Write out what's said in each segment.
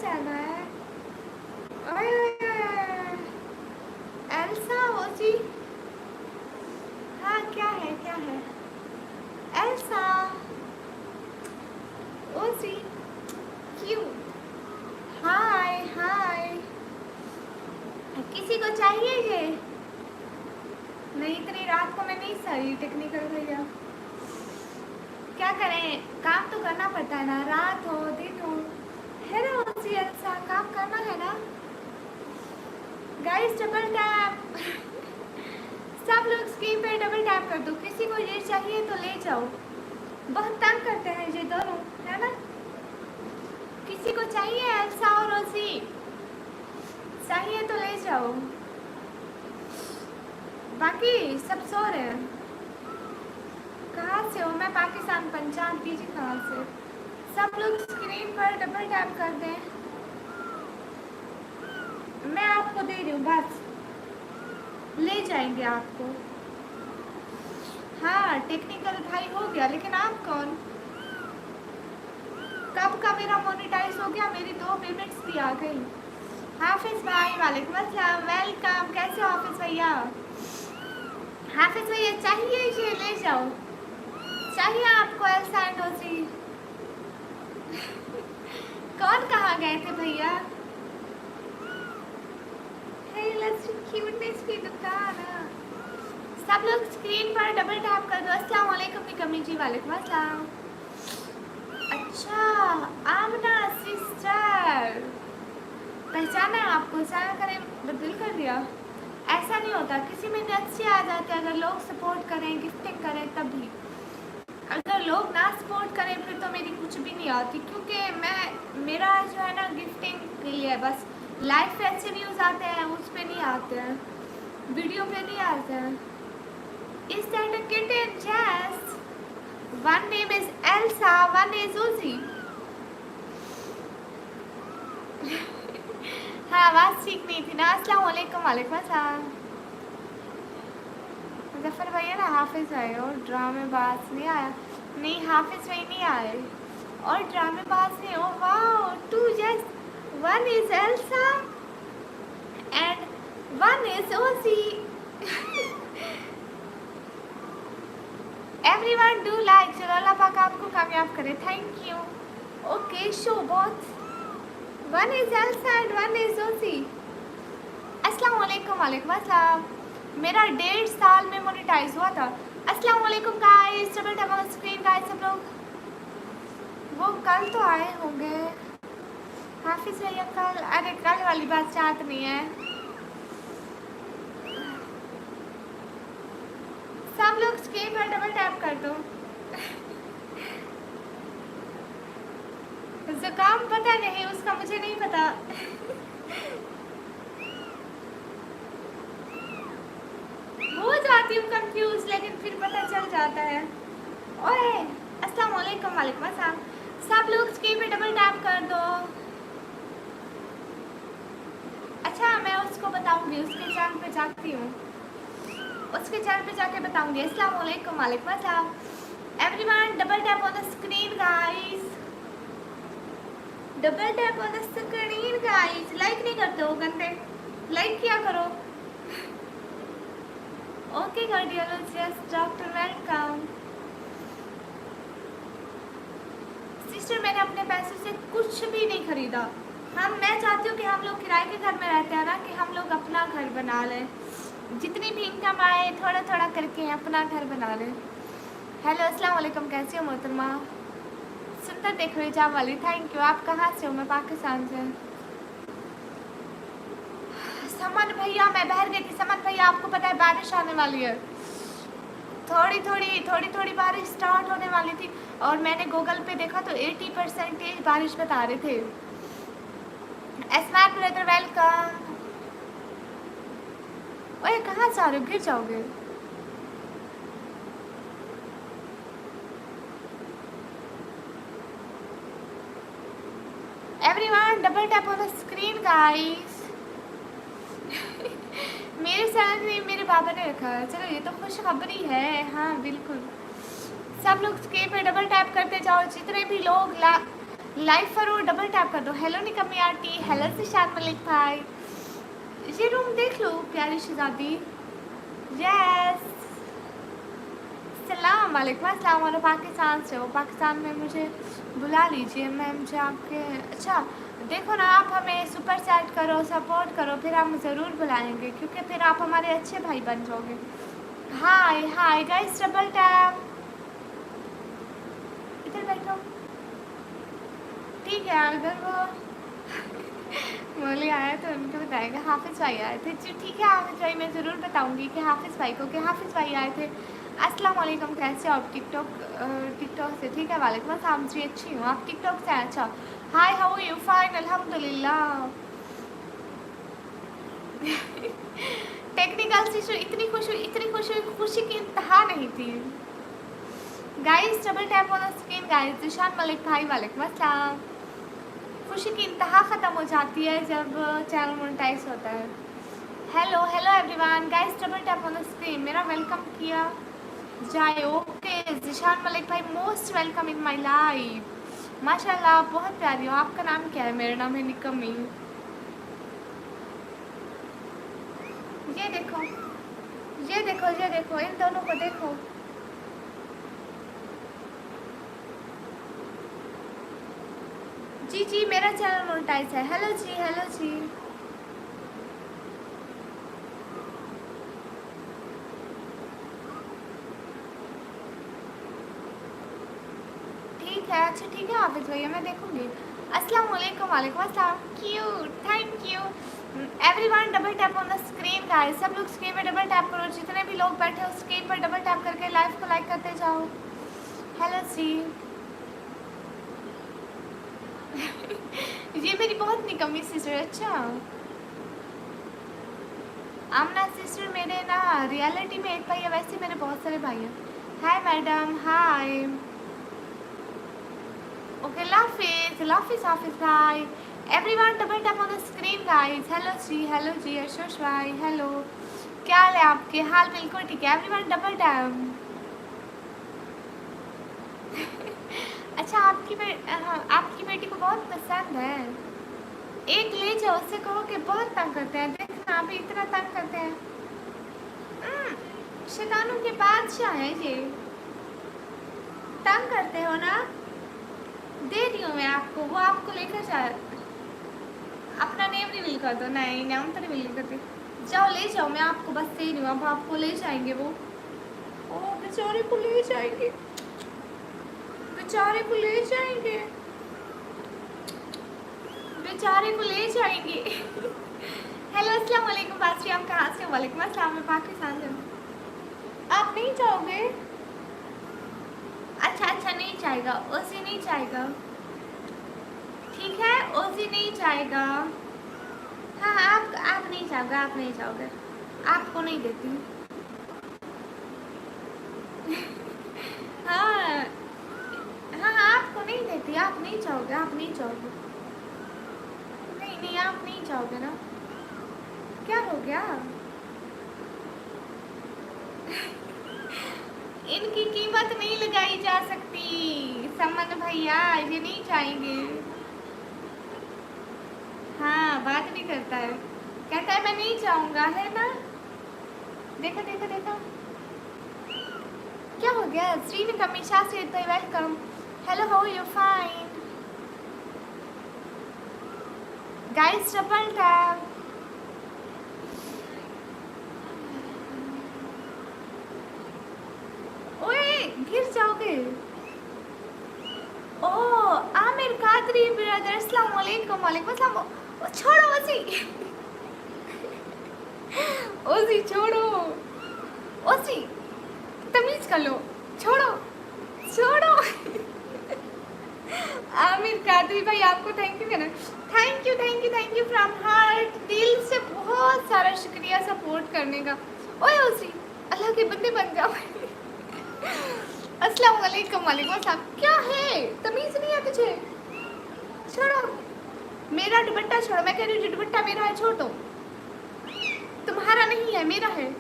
जाना है? ओए ओए ओए, एल्सा ओजी। हाँ क्या है एल्सा ओजी क्यों? हाय हाय, किसी को चाहिए ये? नहीं, इतनी रात को मैं नहीं सही टेक्निकल भैया। क्या करें, काम तो करना पड़ता है ना, रात हो दिन हो। है ना ओजी एल्सा, काम करना है ना गाइस। डबल टैप सब लोग स्क्रीन पे डबल टैप कर दो। किसी को ये चाहिए तो ले जाओ, बहुत तंग करते हैं ये दोनों, है ना। किसी को चाहिए एल्सा और रोजी, चाहिए तो ले जाओ। बाकी सब सो रहे हैं। कहाँ से हो? मैं पाकिस्तान, पंजाब। पीजी कहाँ से? सब लोग स्क्रीन पर डबल टैप कर दें। मैं आपको दे रही हूँ, बस ले जाएंगे आपको। हाँ टेक्निकल भाई हो गया, लेकिन आप कौन? कब का मेरा मोनेटाइज हो गया, मेरी 2 पेमेंट्स भी आ गई। हाफिज भाई वालेकुम अस्सलाम, वेलकम। कैसे हो हाफिज भैया? हाफिज भैया चाहिए ये ले जाओ, चाहिए आपको एल्सा एंड ओजी। कौन कहाँ गए थे भैया? क्यूटनेस की दुकान। सब लोग स्क्रीन पर डबल टैप कर दो। अस्सलाम वालेकुम निकमी जी। वालेकुम अस्सलाम। अच्छा आमना सिस्टर, पहचाना है आपको? सारा करें बदल कर दिया। ऐसा नहीं होता, किसी में अच्छे आ जाते हैं अगर लोग सपोर्ट करें, गिफ्टिंग करें तभी। अगर लोग ना सपोर्ट करें फिर तो मेरी कुछ भी नहीं आती, क्योंकि मेरा जो है ना गिफ्टिंग के लिए बस। लाइफ पे अच्छे व्यूज आते हैं, उस पे नहीं आते हैं, वीडियो पे नहीं आते हैं। Is that a kitten? Yes. One name is Elsa, one is Uzi. हाँ आवाज़ ठीक नहीं थी ना। अस्सलाम वालेकुम। वालेकुम अस्सलाम। मुजफ्फर भैया ना हाफिज भाई और ड्रामेबाज नहीं आया। नहीं हाफिज भाई नहीं आए और ड्रामेबाज नहीं। Oh wow, 2 just 1 is Elsa and 1 is Uzi. Everyone do like, चलो अल्लाह पाक आपको कामयाब करे। Thank you. ओके शो बहुत। 1 is Elsa and 1 is Uzi. अस्सलाम वालेकुम। वालेकुम अस्सलाम। मेरा 1.5 साल में मोनेटाइज हुआ था। अस्सलाम वालेकुम guys, double tap on screen guys सब लोग। वो कल तो आए होंगे हाफिज भैया कल। अरे कल वाली बात चाहत नहीं है। सब लोग स्क्रीन पर डबल टैप कर दो। जुकाम पता नहीं, उसका मुझे नहीं पता। हो जाती हूँ कंफ्यूज, लेकिन फिर पता चल जाता है। ओए अस्सलाम वालेकुम। वालेकुम अस्सलाम। सब लोग स्क्रीन पे डबल टैप कर दो। अच्छा मैं उसको बताऊंगी, उसके चैनल पे जाती हूँ, उसके चैनल पे जाके बताऊंगी। अस्सलाम वालेकुम। वालेकुम अस्सलाम। Everyone double tap on the screen guys, double tap on the screen guys. Like नहीं करते हो गंदे, लाइक किया करो। Okay cardiologist doctor welcome. Sister मैंने अपने पैसों से कुछ भी नहीं खरीदा। मैं चाहती हूँ कि हम लोग किराए के घर में रहते हैं ना, कि हम लोग अपना घर बना लें, जितनी भी इनकम आए थोड़ा थोड़ा करके अपना घर बना लें। हेलो अस्सलाम वालेकुम, कैसे हो मोहतरमा? सुंदर देख रही जाम वाली, थैंक यू। आप कहाँ से हो? मैं पाकिस्तान से। समन भैया मैं बाहर गई थी। समन भैया आपको पता है बारिश आने वाली है, थोड़ी थोड़ी बारिश स्टार्ट होने वाली थी और मैंने गूगल पे देखा तो 80% बारिश बता रहे थे। Smart brother welcome. ओए कहाँ जा रहे हो, गिर जाओगे। Everyone double tap on the screen guys. मेरे चैनल में मेरे पापा ने रखा है। चलो ये तो खुशखबरी है। हाँ बिल्कुल, सब लोग स्क्रीन पे डबल टैप करते जाओ। जितने भी लोग लाइव फरो डबल टैप कर दो। हेलो निकम्मी आंटी, हेलो जिशान मलिक भाई, ये रूम देख लो प्यारी शहजादी। यस, सलाम वालेकुम अस्सलाम। और पाकिस्तान से हो, पाकिस्तान में मुझे बुला लीजिए, मैं मुझे आपके अच्छा देखो ना, आप हमें सुपर चैट करो, सपोर्ट करो, फिर हम ज़रूर बुलाएंगे क्योंकि फिर आप हमारे अच्छे भाई बन जाओगे। हाय हाय गाइस, डबल टैप, इधर बैठो। ठीक है, अगर वो मौली आया तो उनको बताएंगे। हाफिज़ भाई आए थे जी, ठीक है हाफिज़ भाई, मैं ज़रूर बताऊंगी कि हाफिज़ भाई को कि हाफिज़ भाई आए थे। अस्सलाम वालेकुम, कैसे हो आप? टिकटॉक से, ठीक है वालेकुम अस्सलाम जी, अच्छी हूँ। आप टिकटॉक से हैं? अच्छा, हाय हाउ यू? फाइन अल्हम्दुलिल्लाह। टेक्निकल इशू, इतनी खुशी की इंतहा नहीं थी। Guys double tap on the screen guys. Zeeshan Malik भाई वालेकुम अस्सलाम। खुशी की इंतहा ख़त्म हो जाती है जब चैनल मोनेटाइज होता है। Hello hello everyone guys, double tap on the screen, मेरा वेलकम किया जाए। ओके जिशान मलिक भाई, most welcome in my life. माशाल्लाह आप बहुत प्यारी हो। आपका नाम क्या है? मेरा नाम है निकम्मी। ये देखो, ये देखो, ये देखो, इन दोनों को देखो। जी जी, मेरा चैनल मोनेटाइज है। हेलो जी, हेलो जी। ठीक है, अच्छा ठीक है हाफिज़ भैया, मैं देखूंगी। अस्सलाम वालेकुम, वालेकुम अस्सलाम। Cute, thank you everyone. Double tap on the screen guys, सब लोग स्क्रीन पर डबल टैप करो। जितने भी लोग बैठे हो स्क्रीन पर डबल टैप करके लाइव को लाइक करते जाओ। हेलो जी। ये मेरी बहुत निकम्मी सिस्टर। अच्छा, आमना सिस्टर मेरे ना रियलिटी में एक भाई है, वैसे मेरे बहुत सारे भाई हैं। हाय मैडम, हाय। ओके लाफिज लाफिज हाफिज भाई। Everyone double tap on the screen guys. Hello जी यशोश भाई, हेलो। क्या हाल है आपके? हाल बिल्कुल ठीक है। Everyone double tap. अच्छा, आपकी बेटी को बहुत पसंद है। एक ले जाओ, उससे कहो कि बहुत तंग करते हैं। देखना अभी इतना तंग करते हैं। शैतानों के बादशाह है ये। तंग करते हो ना, दे रही हूँ मैं आपको, वो आपको लेकर जा। अपना नेम रिवील कर दो। नहीं, नाम तो रिवील करते। जाओ ले जाओ, मैं आपको बस दे रही हूँ, अब आपको ले जाएंगे वो। ओ बेचारे को ले जाएंगे, बेचारे को ले जाएंगे, बेचारे को ले जाएंगे। हेलो अस्सलाम वालेकुम बादशाह, आप कहाँ से हो? वालेकुम अस्सलाम, मैं पाकिस्तान से हूँ। आप नहीं जाओगे? अच्छा अच्छा, नहीं जाएगा ओसी, नहीं जाएगा। ठीक है, ओसी नहीं जाएगा। हाँ आप नहीं जाओगे, आप नहीं जाओगे, आपको नहीं देती। हाँ हाँ, आपको नहीं देती, आप नहीं जाओगे, आप नहीं जाओगे। नहीं नहीं, आप नहीं जाओगे ना। क्या हो गया? इनकी कीमत नहीं लगाई जा सकती समन भैया, ये नहीं चाहेंगे। हाँ, बात भी करता है, कहता है मैं नहीं जाऊंगा, है ना। देखो देखो देखो, क्या हो गया? श्रीनिक हमेशा से तो welcome. Hello how you? Fine guys, double tap. ओए गिर जाओगे। ओ आमिर कादरी ब्रदर, अस्सलाम वालेकुम। वालेकुम अस्सलाम। छोड़ो ओसी, ओसी छोड़ो, ओसी तमीज कर लो, छोड़ो छोड़ो। आमिर कादरी भाई, आपको थैंक यू कहना। Thank you thank you thank you from heart, दिल से बहुत सारा शुक्रिया सपोर्ट करने का। ओए ओसी, अल्लाह के बंदे बन जाओ। अस्सलाम वालेकुम। वालेकुम अस्सलाम। क्या है, तमीज नहीं है तुझे? छोड़ो मेरा दुपट्टा, छोड़ो। मैं कह रही हूँ दुपट्टा मेरा है, छोड़ दो। तुम्हारा नहीं है, मेरा है,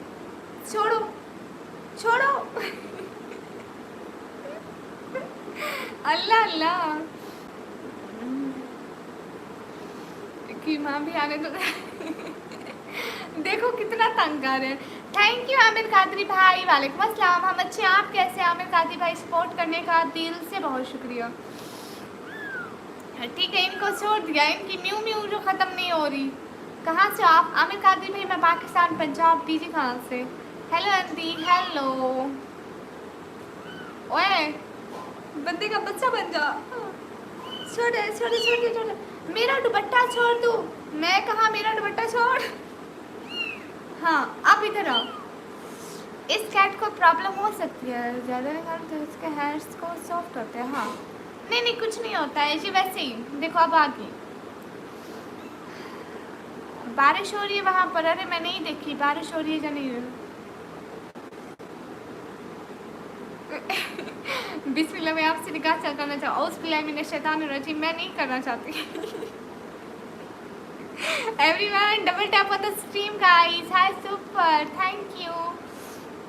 छोड़ो छोड़ो। अल्लाह अल्लाह, कि माँ भी आने दो। देखो कितना तंग कर रहे हैं। थैंक यू आमिर कादरी भाई, वालेकुम अस्सलाम। हम अच्छे, आप कैसे हैं? आमिर कादरी भाई सपोर्ट करने का दिल से बहुत शुक्रिया। ठीक है, इनको छोड़ दिया, इनकी म्यू म्यू जो ख़त्म नहीं हो रही। कहाँ से आप? आमिर कादरी भाई मैं पाकिस्तान पंजाब। दीजिए कहाँ से? हेलो अंदी, हेलो। ओए बंदे का बच्चा बन जा। छोड़ छोड़ छोड़ छोड़, मेरा दुपट्टा छोड़ दो। मैं कहाँ, मेरा दुपट्टा छोड़। हाँ अब इधर आओ। इस कैट को प्रॉब्लम हो सकती है, ज़्यादा नहीं खाते तो इसके हेयर्स को सॉफ्ट होते हैं। हाँ नहीं नहीं कुछ नहीं होता है जी, वैसे ही। देखो अब आ गई। बारिश हो रही है वहाँ पर? अरे मैं नहीं देखी बारिश हो रही है या नहीं। बिस्मिल्लाह, मैं आपसे निकाह करना चाहूँ। उस बिल्लाह मिनश शैतानिर रजीम, मैं नहीं करना चाहती। Everyone double tap on the stream guys. Hi super, thank you.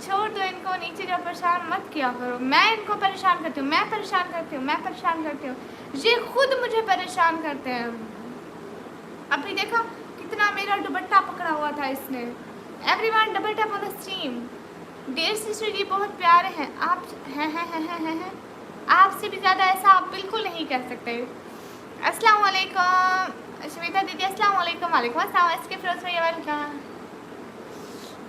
छोड़ दो इनको, नीचे जो परेशान मत किया करो। मैं इनको परेशान करती हूँ, मैं परेशान करती हूँ, मैं परेशान करती हूँ, ये खुद मुझे परेशान करते हैं। अभी देखा कितना मेरा दुपट्टा पकड़ा हुआ था इसने। Everyone double tap on the stream. Dear sister जी बहुत प्यारे हैं आप। हैं आपसे भी ज़्यादा ऐसा आप बिल्कुल नहीं कह सकते। अस्सलाम वालेकुम श्वेता दीदी, अस्सलाम वालेकुम। वालेकुम अस्सलाम। इसके फिरोज भैया वेलकम।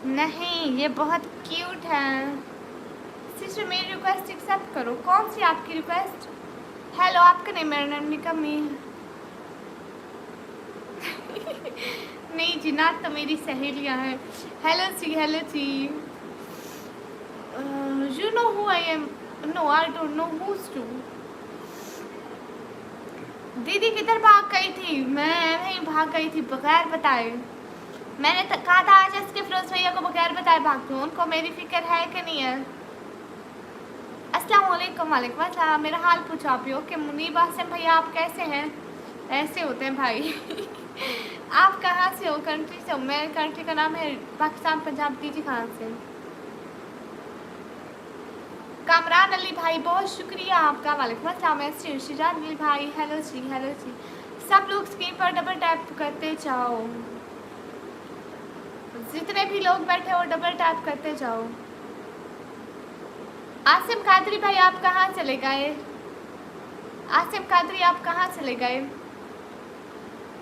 नहीं ये बहुत क्यूट है। सिस्टर मेरी रिक्वेस्ट एक्सेप्ट करो। कौन सी आपकी रिक्वेस्ट? हेलो, आपका नहीं, मेरा नाम निकम्मी। नहीं जी, ना तो मेरी सहेलियाँ हैं। हेलो जी, हेलो जी। You know who I am? No I don't know whose too. दीदी किधर भाग गई थी? मैं नहीं भाग गई थी बगैर बताए। मैंने कहा था आज इसके फिरोज भैया को बगैर बताए भाग दूँ। उनको मेरी फिक्र है कि नहीं है? अस्सलाम वालेकुम। वालेकुम अस्सलाम। मेरा हाल पूछो आप ही। ओके मुनीब आसिम भैया आप कैसे हैं? ऐसे होते हैं भाई। आप कहाँ से हो? कंट्री से हो? मेरे कंट्री का नाम है पाकिस्तान पंजाब। दीजिए कहाँ से? कामरान अली भाई बहुत शुक्रिया आपका। वालेकुम अस्सलाम। शिजान अली भाई हेलो जी, हेलो जी। सब लोग स्क्रीन पर डबल टैप करते जाओ, जितने भी लोग बैठे हो डबल टैप करते जाओ। आसिम कादरी भाई आप कहाँ चले गए? आसिम कादरी आप कहाँ चले गए?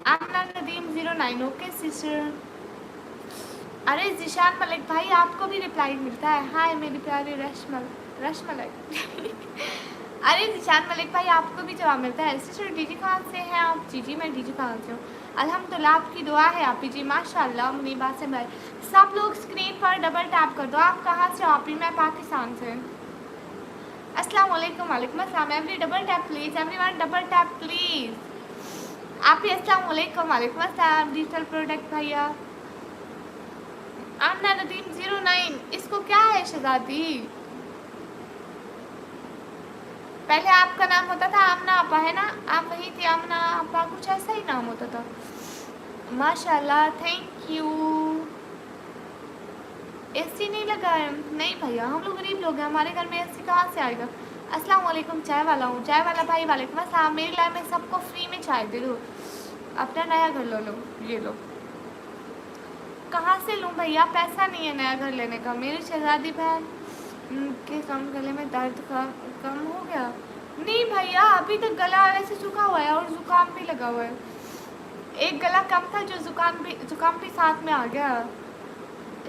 आमना नदीम 09। Okay sister. अरे जिशान मलिक भाई आपको भी रिप्लाई मिलता है। हाय मेरी प्यारी रश्मलक। अरे जिशान मलिक भाई आपको भी जवाब मिलता है। सिस्टर डीजी कहाँ से हैं आप? जी मैं डीजी कहाँ से हूँ। अल्हम्दुलिल्लाह आपकी दुआ है आप जी, माशाल्लाह। मुनीबा से भाई सब लोग स्क्रीन पर डबल टैप कर दो। आप कहाँ से हो? आप ही? मैं पाकिस्तान से। अस्सलाम वालेकुम। वालेकुम अस्सलाम। Every double tap please, everyone double tap please. आप ही अस्सलाम वालेकुम। वालेकुम अस्सलाम। डिजिटल प्रोडक्ट भैया। आमना नदीम 09। इसको क्या है शहजादी? पहले आपका नाम होता था आमना आपा, है ना? आप वही थी आमना आपा, कुछ ऐसा ही नाम होता था। माशाल्लाह, थैंक यू। एसी नहीं लगा है? नहीं भैया हम लोग गरीब लोग हैं, हमारे घर में एसी कहाँ से आएगा। अस्सलाम वालेकुम। चाय वाला हूँ। चाय वाला भाई वालेकुम अस्सलाम। मेरी लाइफ में सबको फ्री में चाय दे दो। अपना नया घर लो ये लो। कहाँ से लूँ भैया? पैसा नहीं है नया घर लेने का। मेरी शहजादी बहन के कम गले में दर्द का कम हो गया? नहीं भैया अभी तक गला ऐसे सूखा हुआ है और ज़ुकाम भी लगा हुआ है। एक गला कम था जो ज़ुकाम भी साथ में आ गया।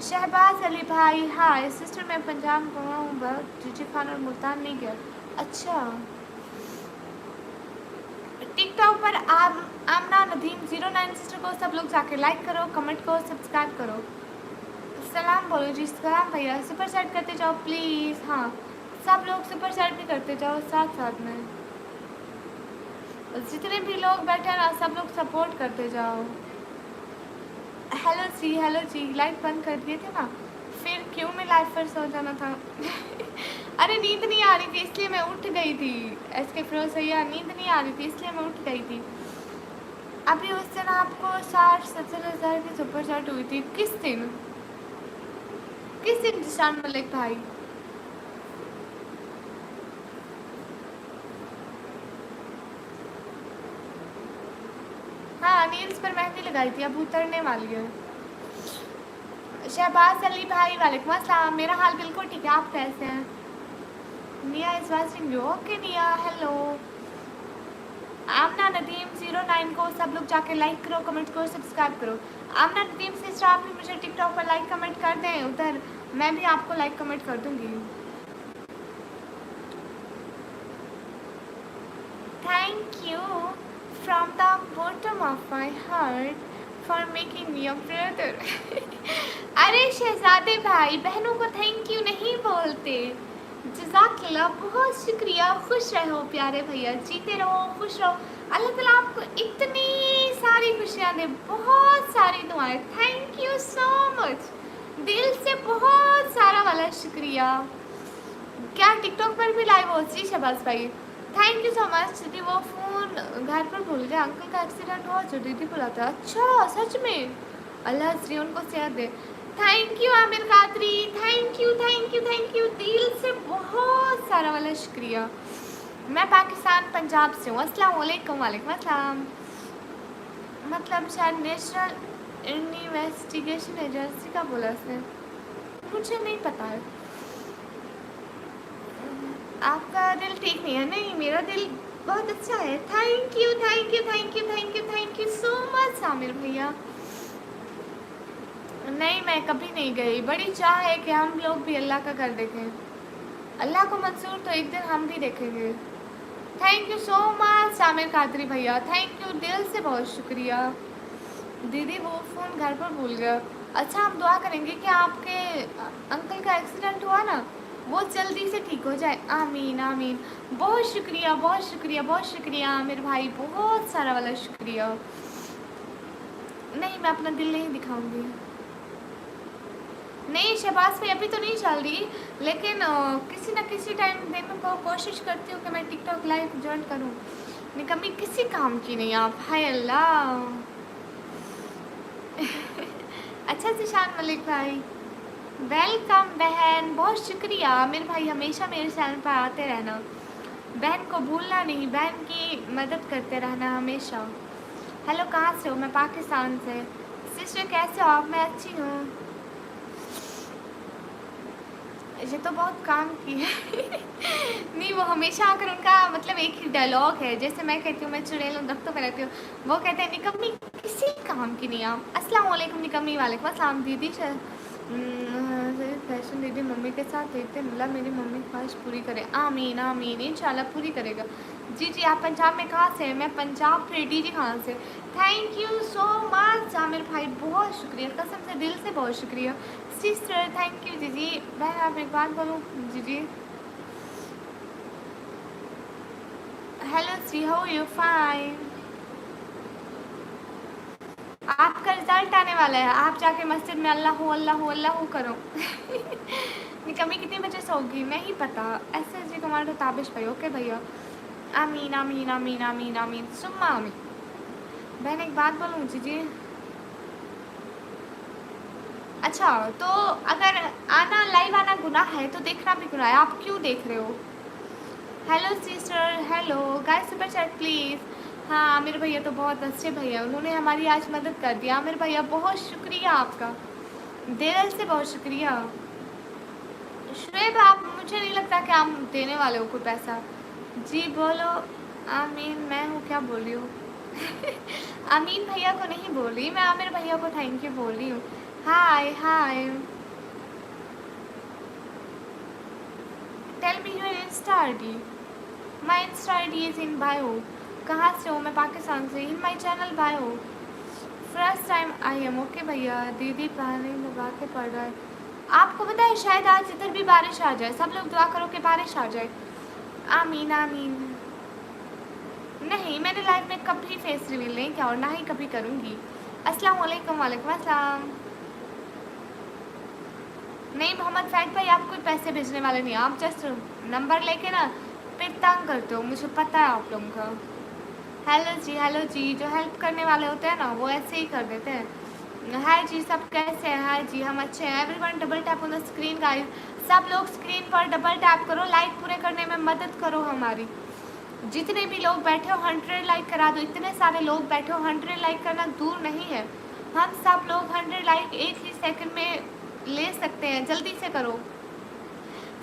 शहबाज अली भाई हाय सिस्टर, मैं पंजाब गया हूँ बस जीजी खान और मुल्तान नहीं गया। अच्छा टिकटॉक पर आमना नदीम 09 सिस्टर को सब लोग जाके लाइक करो, कमेंट करो, सब्सक्राइब करो, सलाम बोलो जी। सलाम भैया। सुपर चैट करते जाओ प्लीज़। हाँ सब लोग सुपर चैट भी करते जाओ साथ साथ में। जितने भी लोग बैठे हैं ना सब लोग सपोर्ट करते जाओ। हेलो जी। लाइट बंद कर दिए थे ना, फिर क्यों मैं लाइव पर सो जाना था। अरे नींद नहीं आ रही थी इसलिए मैं उठ गई थी। एसके फिरोज भैया नींद नहीं आ रही थी इसलिए मैं उठ गई थी। अभी उस दिन आपको 60-70 हज़ार की सुपर चैट हुई थी। किस दिन जिशान मलिक भाई? हाँ नील्स पर मेहंदी लगाई थी, अब उतरने वाली है। शहबाज अली भाई वालेकुम अस्सलाम, मेरा हाल बिल्कुल ठीक है, आप कैसे हैं? निया इज वाचिंग यू, ओके निया, हेलो। आमना नदीम 09 को सब लोग जाके लाइक करो, कमेंट करो, सब्सक्राइब करो। आमना नदीम सिस्टर, आप भी मुझे टिकटॉक पर लाइक कमेंट कर दें, उधर मैं भी आपको लाइक कमेंट कर दूंगी। Thank you from the bottom of my heart for making me your brother. अरे शहजादे भाई, बहनों को थैंक यू नहीं बोलते। जज़ाकल्लाह, बहुत शुक्रिया, खुश रहो प्यारे भैया, जीते रहो, खुश रहो, अल्लाह ताला आपको इतनी सारी खुशियाँ दे, बहुत सारी दुआएं। थैंक यू सो मच, दिल से बहुत सारा वाला शुक्रिया। क्या टिकटॉक पर भी लाइव हो? जी शहबाज भाई, थैंक यू सो मच। दीदी वो फ़ोन घर पर भूल गया, अंकल का एक्सीडेंट हुआ जो दीदी बुलाते हैं। अच्छा सच में? अल्लाह श्री उनको सेहत दे। Thank you Aamir Qadri, thank you thank you thank you, दिल से बहुत सारा वाला शुक्रिया। मैं पाकिस्तान पंजाब से हूँ। अस्सलाम वालेकुम। वालेकुम अस्सलाम। मतलब शायद नेशनल इन्वेस्टिगेशन एजेंसी का बोला इसने, मुझे नहीं पता है। आपका दिल ठीक नहीं है? नहीं, मेरा दिल बहुत अच्छा है। Thank you thank you thank you thank you thank you so much Aamir भैया। नहीं, मैं कभी नहीं गई, बड़ी चाह है कि हम लोग भी अल्लाह का घर देखें। अल्लाह को मंजूर तो एक दिन हम भी देखेंगे। Thank you so much Aamir Qadri भैया, थैंक यू, दिल से बहुत शुक्रिया। दीदी वो फ़ोन घर पर भूल गया। अच्छा, हम दुआ करेंगे कि आपके अंकल का एक्सीडेंट हुआ ना, वो जल्दी से ठीक हो जाए। आमीन आमीन। बहुत शुक्रिया बहुत शुक्रिया बहुत शुक्रिया आमिर भाई, बहुत सारा वाला शुक्रिया। नहीं, मैं अपना दिल नहीं दिखाऊंगी। नहीं शहबाज भाई, अभी तो नहीं चल रही, लेकिन किसी न किसी टाइम दिन को कोशिश करती हूँ कि मैं टिकटॉक लाइव ज्वाइन करूँ। निकम्मी किसी काम की नहीं आप, हाय अल्लाह। अच्छा जिशान मलिक भाई, वेलकम बहन, बहुत शुक्रिया। आमिर भाई हमेशा मेरे चैनल पर आते रहना, बहन को भूलना नहीं, बहन की मदद करते रहना हमेशा। हेलो, कहाँ से हो? मैं पाकिस्तान से। सिस्टर कैसे हो आप? मैं अच्छी हूँ। ये तो बहुत काम की है। नहीं, वो हमेशा आकर उनका मतलब एक ही डायलॉग है, जैसे मैं कहती हूँ मैं चुड़ैल दफ्तों पर रहती हूँ, वो कहते हैं निकम्मी किसी काम की नहीं आप। अस्सलाम वालेकुम निकम्मी। वालेकुम अस्सलाम दीदी। फैशन दीदी मम्मी के साथ देखते मतलब मेरी मम्मी ख्वाहिश पूरी करे। आमीन आमीन, इंशाल्लाह पूरी करेगा। जी जी, आप पंजाब में कहाँ से? मैं पंजाब रेडी जी खान से। Thank you so much Aamir भाई, बहुत शुक्रिया, कसम से दिल से बहुत शुक्रिया। Sister thank you. जी जी, मैं आप एक बात बोलूँ? जी जी, हेलो सी, हाउ यू? फाइन। आपका रिजल्ट आने वाला है, आप जाके मस्जिद में अल्लाह हो अल्लाह हो अल्लाह हो करो। निकम्मी कितनी बजे सोगी? नहीं पता। ऐसे जी कमांडो ताबिश भाई, ओके भैया। आमीन आमीन आमीन आमीन आमीन सुम्मा आमीन। बहन एक बात बोलूँ? जी जी, अच्छा तो अगर आना लाइव आना गुनाह है तो देखना भी गुनाह है, आप क्यों देख रहे हो? Hello sister, hello guys, super chat please. हाँ आमिर भैया तो बहुत अच्छे भैया, उन्होंने हमारी आज मदद कर दी। आमिर भैया बहुत शुक्रिया आपका, दिल से बहुत शुक्रिया। शुएब आप, मुझे नहीं लगता कि आप देने वाले हो कोई पैसा। जी बोलो। आमीन, मैं हूँ क्या बोल रही हूँ? आमीन भैया को नहीं बोल रही मैं, आमिर भैया को थैंक यू बोल रही हूँ। Hi hi, tell me your insta ID. My insta ID is in bio. कहाँ से हो? मैं पाकिस्तान से। In my channel bio. First time I am. Okay भैया। दीदी पानी लगा के पड़ रहा है। आपको पता है शायद आज इधर भी बारिश आ जाए, सब लोग दुआ करो कि बारिश आ जाए। आमीन आमीन। नहीं, मैंने लाइफ में कभी फेस रिवील नहीं किया और ना ही कभी करूँगी। अस्सलाम वालेकुम। वालेकुम अस्सलाम। नहीं मोहम्मद फैद भाई, आप कोई पैसे भेजने वाले नहीं, आप जस्ट नंबर लेके ना फिर तंग करते हो, मुझे पता है आप लोगों का। हेलो जी, जो हेल्प करने वाले होते हैं ना वो ऐसे ही कर देते हैं। हाय जी, सब कैसे हैं? हाय जी, हम अच्छे हैं। Everyone double tap on the screen guys, सब लोग स्क्रीन पर डबल टैप करो, लाइक पूरे करने में मदद करो हमारी। जितने भी लोग बैठे हो 100 लाइक करा दो। इतने सारे लोग बैठे हो, 100 लाइक करना दूर नहीं है। हम सब लोग 100 लाइक एक ही सेकंड में ले सकते हैं। जल्दी से करो,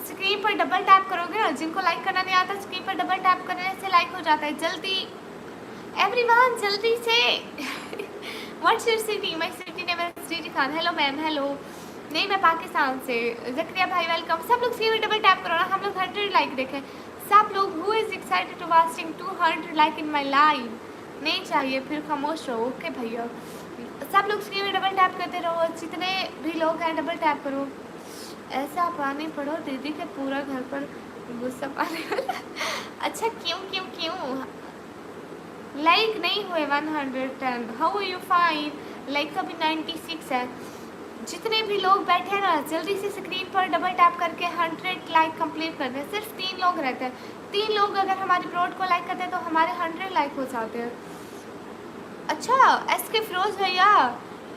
स्क्रीन पर डबल टैप करोगे ना, जिनको लाइक करना नहीं आता स्क्रीन पर डबल टैप करने से लाइक हो जाता है। जल्दी एवरीवन, जल्दी से। What's your city? My city name is Shri Khan. Hello ma'am. Hello, नहीं मैं पाकिस्तान से। जकरिया भाई वेलकम। सब लोग स्क्रीन पर डबल टैप करो ना, हम लोग 100 लाइक देखें। सब लोग who is excited to watching 200 like in my live? नहीं चाहिए फिर खामोश रहो। ओके भैया, सब लोग स्क्रीन में डबल टैप करते रहो। जितने भी लोग हैं डबल टैप करो। ऐसा पानी पड़ो दीदी के पूरा घर पर गुस्सा पाने वाला। अच्छा क्यों क्यों क्यों? लाइक नहीं हुए 110। How are you? Fine. Like तो अभी 96 है। जितने भी लोग बैठे हैं ना, जल्दी से स्क्रीन पर डबल टैप करके 100 लाइक कंप्लीट कर दें। सिर्फ 3 लोग रहते हैं। 3 लोग अगर हमारी प्रोड को लाइक करते हैं तो हमारे 100 लाइक हो जाते हैं। अच्छा एस के फिरोज भैया,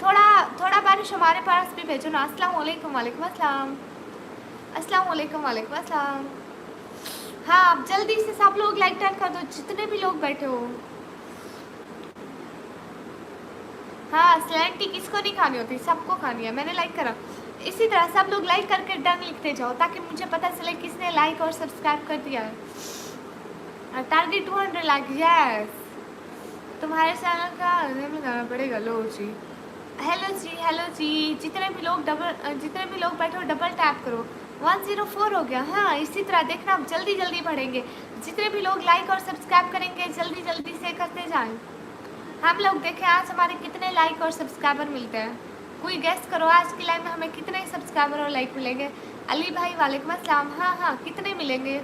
थोड़ा बारिश हमारे पास भी भेजो ना। अस्सलाम वालेकुम। वालेकुम अस्सलाम। अस्सलाम वालेकुम। वालेकुम अस्सलाम। हाँ आप जल्दी से सब लोग लाइक टैप कर दो, जितने भी लोग बैठे हो। हाँ स्लैंटी किसको नहीं खानी होती, सबको खानी है। मैंने लाइक करा। इसी तरह सब लोग लाइक करके डन लिखते जाओ ताकि मुझे पता चले किसने लाइक और सब्सक्राइब कर दिया है। Target 200 like. यस, तुम्हारे चैनल का नेम लगाना पड़ेगा। लो जी, हेलो जी, हेलो जी। जितने भी लोग बैठे हो डबल टैप करो। 104 हो गया। हाँ इसी तरह देखना, अब जल्दी जल्दी बढ़ेंगे। जितने भी लोग लाइक और सब्सक्राइब करेंगे जल्दी जल्दी से करते जाएं। हम लोग देखें आज हमारे कितने लाइक और सब्सक्राइबर मिलते हैं। कोई गेस करो आज की लाइव में हमें कितने सब्सक्राइबर और लाइक मिलेंगे? अली भाई वालेकुम अस्सलाम। हाँ हाँ कितने मिलेंगे?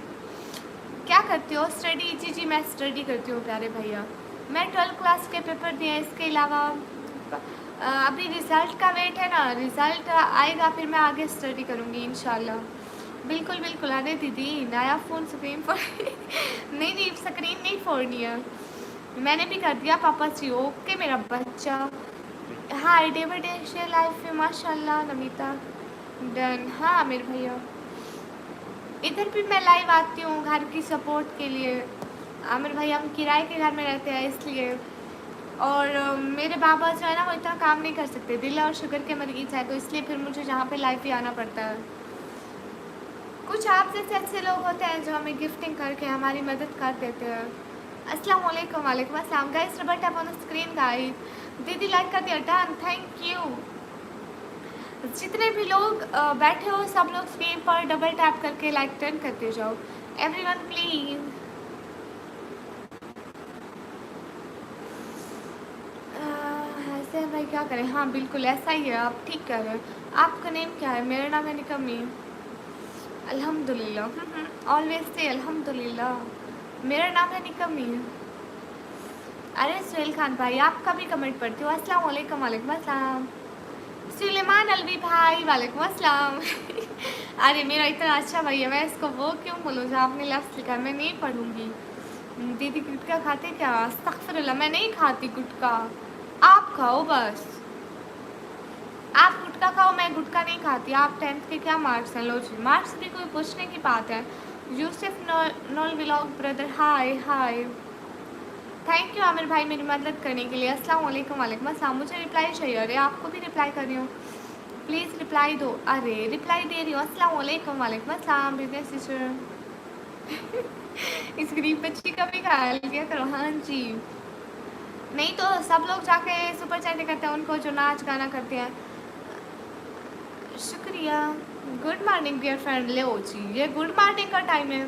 क्या करते हो? स्टडी? जी जी मैं स्टडी करती हूँ प्यारे भैया। मैं 12th क्लास के पेपर दिए। इसके अलावा अभी रिज़ल्ट का वेट है ना, रिज़ल्ट आएगा फिर मैं आगे स्टडी करूँगी इंशाल्लाह। बिल्कुल बिल्कुल। अरे दीदी नया फ़ोन स्क्रीन फोड़ नहीं स्क्रीन नहीं फोड़नी है। मैंने भी कर दिया पापा जी। ओके मेरा बच्चा। हाँ डे बाई डे लाइफ में माशाल्लाह नमिता। डन। हाँ मेरे भैया, इधर भी मैं लाइव आती हूँ घर की सपोर्ट के लिए। आमिर भाई हम किराए के घर में रहते हैं इसलिए, और मेरे बाबा जो है ना वो इतना काम नहीं कर सकते, दिल और शुगर के मरीज है, तो इसलिए फिर मुझे जहाँ पे लाइव ही आना पड़ता है। कुछ आप जैसे अच्छे लोग होते हैं जो हमें गिफ्टिंग करके हमारी मदद कर देते हैं। अस्सलाम वालेकुम। वालेकुम अस्सलाम। Guys double tap on the screen guys. दीदी लाइक कर दिया। Done, thank you. जितने भी लोग बैठे हो सब लोग स्क्रीन पर डबल टैप करके लाइक टर्न करते जाओ। Everyone please. ऐसे भाई क्या करें? हाँ बिल्कुल ऐसा ही है, आप ठीक कह रहे हैं। आपका नेम क्या है? मेरा नाम है निकमी। अल्हम्दुलिल्लाह। ऑलवेज से अल्हम्दुलिल्लाह। मेरा नाम है निकमी। अरे सुहेल खान भाई आपका भी कमेंट पढ़ती हूँ। अस्सलाम वालेकुम। वालेकुम अस्सलाम। सुलेमान अलवी भाई वालेकुम अस्सलाम। अरे मेरा इतना अच्छा भाई है, मैं इसको वो क्यों बोलूँ जो आपने लफ्ज़ लिखा? मैं नहीं पढ़ूँगी। दीदी गुटखा खाते क्या? अस्तगफिरुल्लाह, मैं नहीं खाती गुटखा। आप खाओ बस, आप गुटखा खाओ, मैं गुटखा नहीं खाती। आप 10th के क्या मार्क्स हैं? लो जी, मार्क्स भी कोई पूछने की बात है? Yusuf knoll vlog brother hi hi. Thank you Aamir भाई मेरी मदद करने के लिए। अस्सलाम वालेकुम। वालेकुम अस्सलाम। मुझे रिप्लाई चाहिए। अरे आपको भी रिप्लाई कर रही हूँ, प्लीज़ रिप्लाई दो। अरे रिप्लाई दे रही हूँ। अस्सलाम वालेकुम। वालेकुम अस्सलाम। बिजनेस सिस्टर इस गरीब बच्ची का भी ख्याल किया करो। हाँ जी, नहीं तो सब लोग जाके सुपर चैट करते हैं उनको जो नाच गाना करते हैं। शुक्रिया। Good morning dear friend. ले जी, ये गुड मॉर्निंग का टाइम है।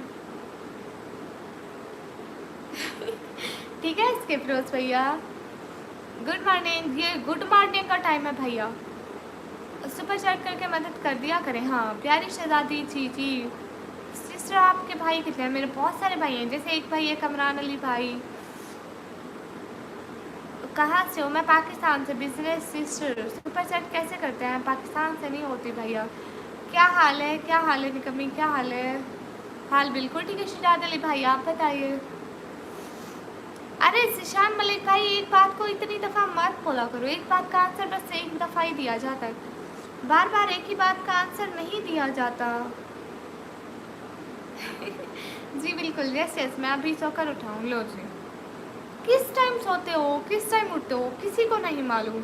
ठीक है इसके फिरोज भैया, गुड मॉर्निंग, ये गुड मॉर्निंग का टाइम है भैया। सुपर चैट करके मदद कर दिया करें। हाँ प्यारी शहजादी जी जी। सिस्टर आपके भाई कितने हैं? मेरे बहुत सारे भाई हैं, जैसे एक भाई है कमरान अली भाई। कहाँ से हो? मैं पाकिस्तान से। बिजनेस सिस्टर सुपर चैट कैसे करते हैं? पाकिस्तान से नहीं होती भैया। क्या हाल है? क्या हाल है निकमी? क्या हाल है? हाल बिल्कुल ठीक है शहजाद अली भाई, आप बताइए। अरे जिशान मलिक भाई एक बात को इतनी दफ़ा मत बोला करो, एक बात का आंसर बस एक दफ़ा ही दिया जाता है, बार बार एक ही बात का आंसर नहीं दिया जाता। जी बिल्कुल, यस यस, मैं अभी सोकर उठाऊँ। लो जी। किस टाइम सोते हो, किस टाइम उठते हो, किसी को नहीं मालूम।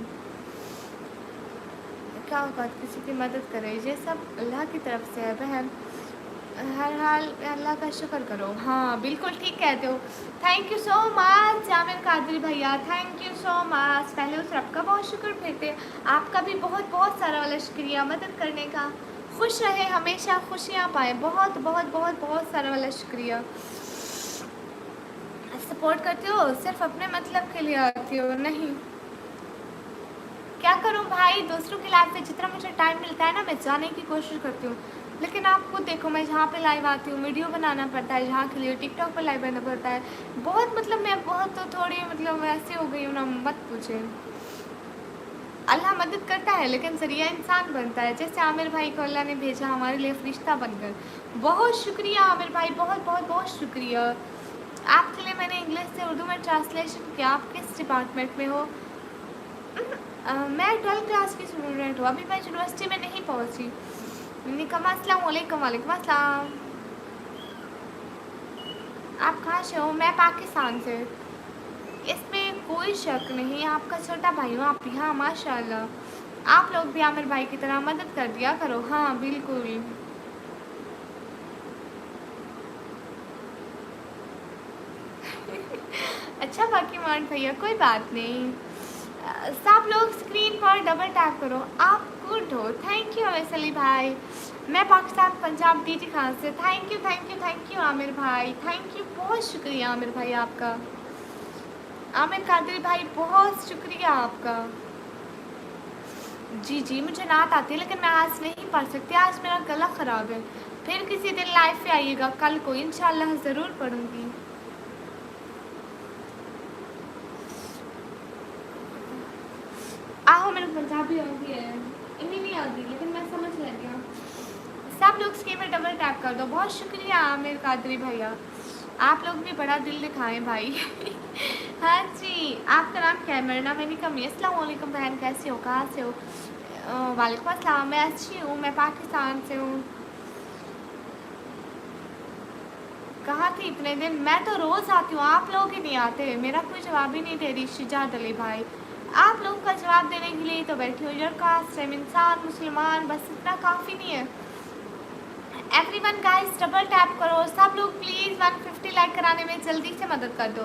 क्या औकात किसी की मदद करे, ये सब अल्लाह की तरफ से है बहन। हर हाल अल्लाह का शुक्र करो। हाँ बिल्कुल ठीक कहते हो। Thank you so much Jamir Qadri भैया, थैंक यू सो मच। पहले उस रब का बहुत शुक्र, फिर आपका भी बहुत बहुत सारा वाला शुक्रिया मदद करने का। खुश रहे, हमेशा खुशियाँ पाए, बहुत बहुत बहुत बहुत सारा वाला शुक्रिया। सपोर्ट करती हो, सिर्फ अपने मतलब के लिए आती हो, नहीं क्या करूं भाई, दूसरों की लाइफ में जितना मुझे टाइम मिलता है ना, मैं जाने की कोशिश करती हूँ। लेकिन आप खुद देखो, मैं जहाँ पे लाइव आती हूँ वीडियो बनाना पड़ता है, जहाँ के लिए टिकटॉक पे लाइव आना पड़ता है। बहुत मतलब मैं बहुत तो थोड़ी मतलब ऐसी हो गई हूँ ना, मत पूछे। अल्लाह मदद करता है लेकिन जरिया इंसान बनता है। जैसे आमिर भाई को अल्लाह ने भेजा हमारे लिए फरिश्ता बनकर। बहुत शुक्रिया आमिर भाई, बहुत बहुत बहुत शुक्रिया। आपके लिए मैंने इंग्लिश से उर्दू में ट्रांसलेशन किया। आप किस डिपार्टमेंट में हो? मैं 12th क्लास की स्टूडेंट हूँ, अभी मैं यूनिवर्सिटी में नहीं पहुँची। निकम्मा, अस्सलाम वालेकुम। वालेकुम अस्सलाम। आप कहाँ से हो? मैं पाकिस्तान से। इसमें कोई शक नहीं, आपका छोटा भाई हो आप। हाँ माशाल्लाह, आप लोग भी आमिर भाई की तरह मदद कर दिया करो। हाँ बिल्कुल। अच्छा बाकी मान भैया कोई बात नहीं। सब लोग स्क्रीन पर डबल टैप करो। आप गुड हो, थैंक यू वैसली भाई। मैं पाकिस्तान पंजाब डीजी खान से। Thank you thank you thank you Aamir भाई, थैंक यू, बहुत शुक्रिया आमिर भाई आपका। आमिर कादिर भाई बहुत शुक्रिया आपका। जी जी मुझे नात आती है लेकिन मैं आज नहीं पढ़ सकती, आज मेरा गला ख़राब है। फिर किसी दिन लाइव पे आइएगा, कल को इंशाल्लाह ज़रूर पढ़ूँगी। आहो मेरे पंजाबी आती है, इन्हीं नहीं आती लेकिन मैं समझ लेती हूँ। सब लोग स्क्रीन में डबल टैप कर दो। बहुत शुक्रिया आमिर कादरी भैया, आप लोग भी बड़ा दिल दिखाएं भाई। हाँ जी, आपका नाम क्या है? मेरा नाम एनिका मी। अस्सलाम वालेकुम बहन, कैसे हो, कहाँ से हो? वालेकुम अस्सलाम, मैं अच्छी हूँ, मैं पाकिस्तान से हूँ। कहाँ थी इतने दिन? मैं तो रोज़ आती हूँ, आप लोग ही नहीं आते। मेरा कोई जवाब ही नहीं दे रही शिजात अली भाई। आप लोगों का जवाब देने के लिए तो बैठी हूँ। योर कास्ट, इंसान, मुसलमान, बस इतना काफ़ी नहीं है। एवरीवन गाइस डबल टैप करो। सब लोग प्लीज़ 150 लाइक कराने में जल्दी से मदद कर दो,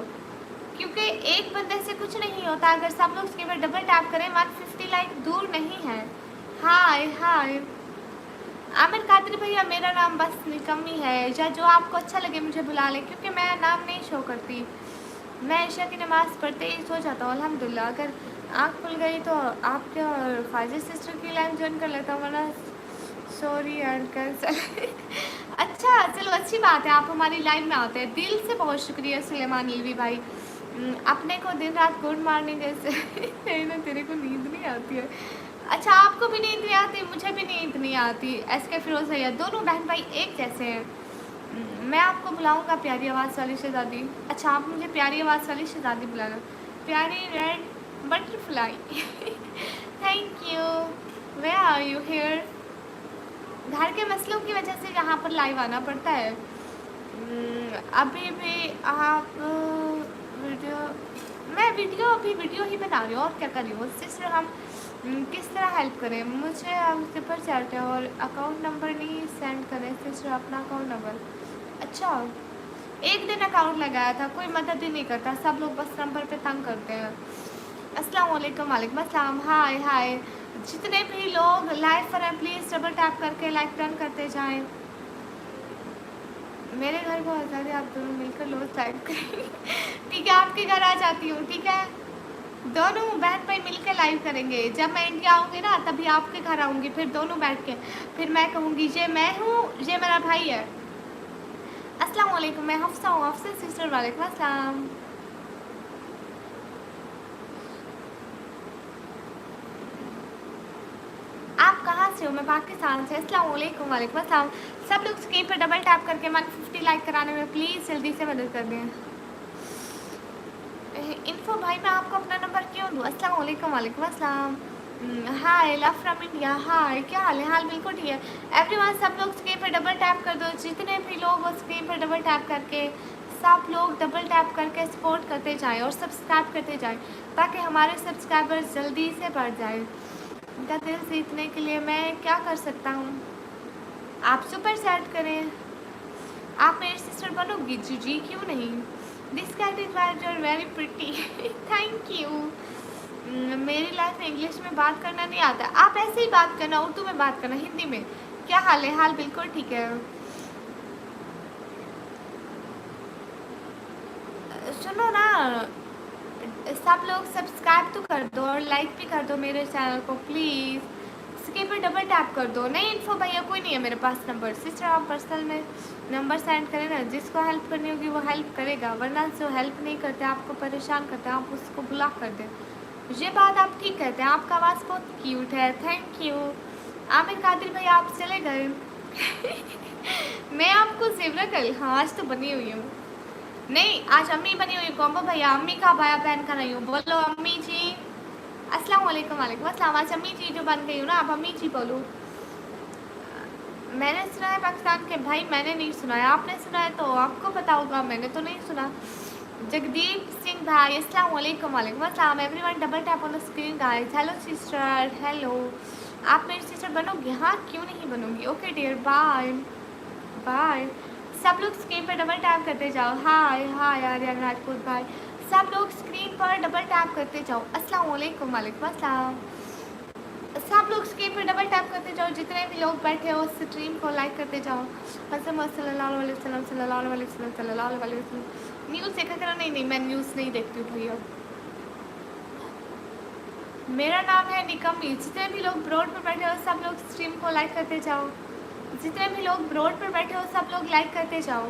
क्योंकि एक बंदे से कुछ नहीं होता। अगर सब लोग उसके बाद डबल टैप करें, 150 लाइक दूर नहीं है। हाय हाय आमिर कादरी भैया, मेरा नाम बस निकम्मी है, या जो आपको अच्छा लगे मुझे बुला लें, क्योंकि मैं नाम नहीं शो करती। मैं ईशा की नमाज़ पढ़ते ही सो जाता हूँ अल्हम्दुलिल्लाह। अगर आँख खुल गई तो आपके और फाजिल सिस्टर की लाइन ज्वाइन कर लेता हूँ, वरना सॉरी एंड कैंसल। अच्छा चलो अच्छी बात है, आप हमारी लाइन में आते हैं, दिल से बहुत शुक्रिया सुलेमान अलवी भाई। अपने को दिन रात गुड मॉर्निंग जैसे। नहीं ना, तेरे को नींद नहीं आती है? अच्छा आपको भी नींद नहीं आती, मुझे भी नींद नहीं आती। एस के फिरोज भैया, दोनों बहन भाई एक जैसे हैं। मैं आपको बुलाऊंगा प्यारी आवाज़ वाली शहज़ादी। अच्छा आप मुझे प्यारी आवाज़ वाली शहज़ादी बुलाना, प्यारी red butterfly. Thank you. Where are you here? घर के मसलों की वजह से यहाँ पर लाइव आना पड़ता है। अभी भी आप वीडियो, मैं वीडियो ही बना रही हूँ और क्या कर रही हूँ। सिस्टर हम किस तरह हेल्प करें? मुझे आप सिपर चैट है और अकाउंट नंबर नहीं सेंड करें सिस्टर, अपना अकाउंट नंबर। अच्छा एक दिन अकाउंट लगाया था, कोई मदद ही नहीं करता, सब लोग बस नंबर पे तंग करते हैं। अस्सलाम वालेकुम। वालेकुम अस्सलाम। हाय हाय, जितने भी लोग लाइव पर हैं प्लीज़ डबल टैप करके लाइक डन करते जाएं। मेरे घर को आज़ादी, आप दोनों मिलकर लोग टाइप करेंगे। ठीक है आपके घर आ जाती हूँ, ठीक है दोनों बहन भाई मिलकर लाइव करेंगे। जब मैं इंडिया आऊँगी ना तभी आपके घर आऊँगी, फिर दोनों बैठ के फिर मैं कहूँगी ये मैं हूँ, ये मेरा भाई है। अस्सलाम वालेकुम, मैं हफ्सा हूँ, हफ्सा सिस्टर। वालेकुम अस्सलाम। आप कहाँ से हो? मैं पाकिस्तान से। अस्सलाम वालेकुम। वालेकुम अस्सलाम। सब लोग स्क्रीन पर डबल टैप करके 150 लाइक कराने में प्लीज़ जल्दी से मदद कर दें। इन्फो भाई मैं आपको अपना नंबर क्यों दूँ? अस्सलाम वालेकुम। वालेकुम अस्सलाम। हाय लव फ्रॉम इंडिया। हाय, क्या हाल है? हाल बिल्कुल ठीक है। एवरीवन, सब लोग स्क्रीन पर डबल टैप कर दो। जितने भी लोग वो स्क्रीन पर डबल टैप करके, सब लोग डबल टैप करके सपोर्ट करते जाएं और सब्सक्राइब करते जाएं, ताकि हमारे सब्सक्राइबर्स जल्दी से बढ़ जाए। उनका दिल जीतने के लिए मैं क्या कर सकता हूँ? आप सुपर चैट करें। आप मेरी सिस्टर बनोगी? जी जी, क्यों नहीं। This cat is very pretty. Thank you. मेरी लाइफ में इंग्लिश में बात करना नहीं आता। आप ऐसे ही बात करना, उर्दू में बात करना, हिंदी में। क्या हाल है? हाल बिल्कुल ठीक है। सुनो ना, सब लोग सब्सक्राइब तो कर दो और लाइक भी कर दो मेरे चैनल को प्लीज़। स्क्रीन पर डबल टैप कर दो। नहीं इन्फो भैया कोई नहीं है मेरे पास नंबर। सिस्टर आप पर्सनल में नंबर सेंड करें ना, जिसको हेल्प करनी होगी वो हेल्प करेगा, वरना जो हेल्प नहीं करते, आपको परेशान करते हैं, आप उसको ब्लॉक कर दें। ये बात आप ठीक कहते हैं। आपका आवाज़ बहुत क्यूट है। Thank you. आमिर कादिर भाई आप चले गए। मैं आपको जेवरा कर, हाँ आज तो बनी हुई हूँ। नहीं आज अम्मी बनी हुई कॉम्बो भैया। अम्मी का भाया बहन का नहीं हूँ। बोलो अम्मी जी। अस्सलाम वालेकुम। वालेकुम अस्सलाम। आज अम्मी जी जो बन गई हूँ ना, आप अम्मी जी बोलो। मैंने सुना है पाकिस्तान के। भाई मैंने नहीं सुना है, आपने सुना है तो आपको पता होगा, मैंने तो नहीं सुना। जगदीप सिंह भाई अस्सलाम वालेकुम। वालेकुम अस्सलाम। Everyone double tap on the screen guys. Hello sister, hello. आप मेरी सिस्टर बनोगी? हाँ क्यों नहीं बनोगी। Okay dear, bye bye. सब लोग स्क्रीन पर डबल टैप करते जाओ। हाय हाय आर्यन राजपूत भाई। सब लोग स्क्रीन पर डबल टैप करते जाओ। अस्सलाम वालेकुम। वालेकुम अस्सलाम। सब लोग स्क्रीन पर डबल टैप करते जाओ। जितने भी लोग बैठे हो स्ट्रीम को लाइक करते जाओ। न्यूज़ देखा करो। नहीं नहीं, मैं न्यूज़ नहीं देखती हूँ भैया। मेरा नाम है निकम्मी। जितने भी लोग ब्रॉड पर बैठे हो सब लोग स्ट्रीम को लाइक करते जाओ। जितने भी लोग ब्रॉड पर बैठे हो सब लोग लाइक करते जाओ।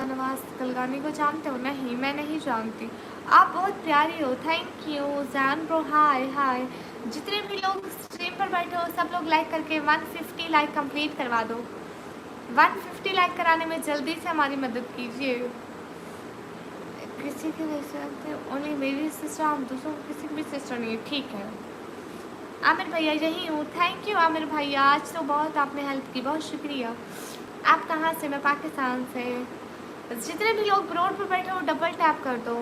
नवाज कलगानी को जानते हो? नहीं मैं नहीं जानती। आप बहुत प्यारी हो। Thank you Zain bro. Hi hi. जितने भी लोग स्ट्रीम पर बैठे हो सब लोग लाइक करके 150 लाइक कंप्लीट करवा दो। 150 लाइक कराने में जल्दी से हमारी मदद कीजिए। किसी के वैसे ओनली मेरी सिस्टर, हम दूसरों किसी की भी सिस्टर नहीं है। ठीक है आमिर भैया, यही हूँ। थैंक यू आमिर भैया, आज तो बहुत आपने हेल्प की, बहुत शुक्रिया। आप कहाँ से? मैं पाकिस्तान से। जितने भी लोग रोड पर बैठे हो डबल टैप कर दो।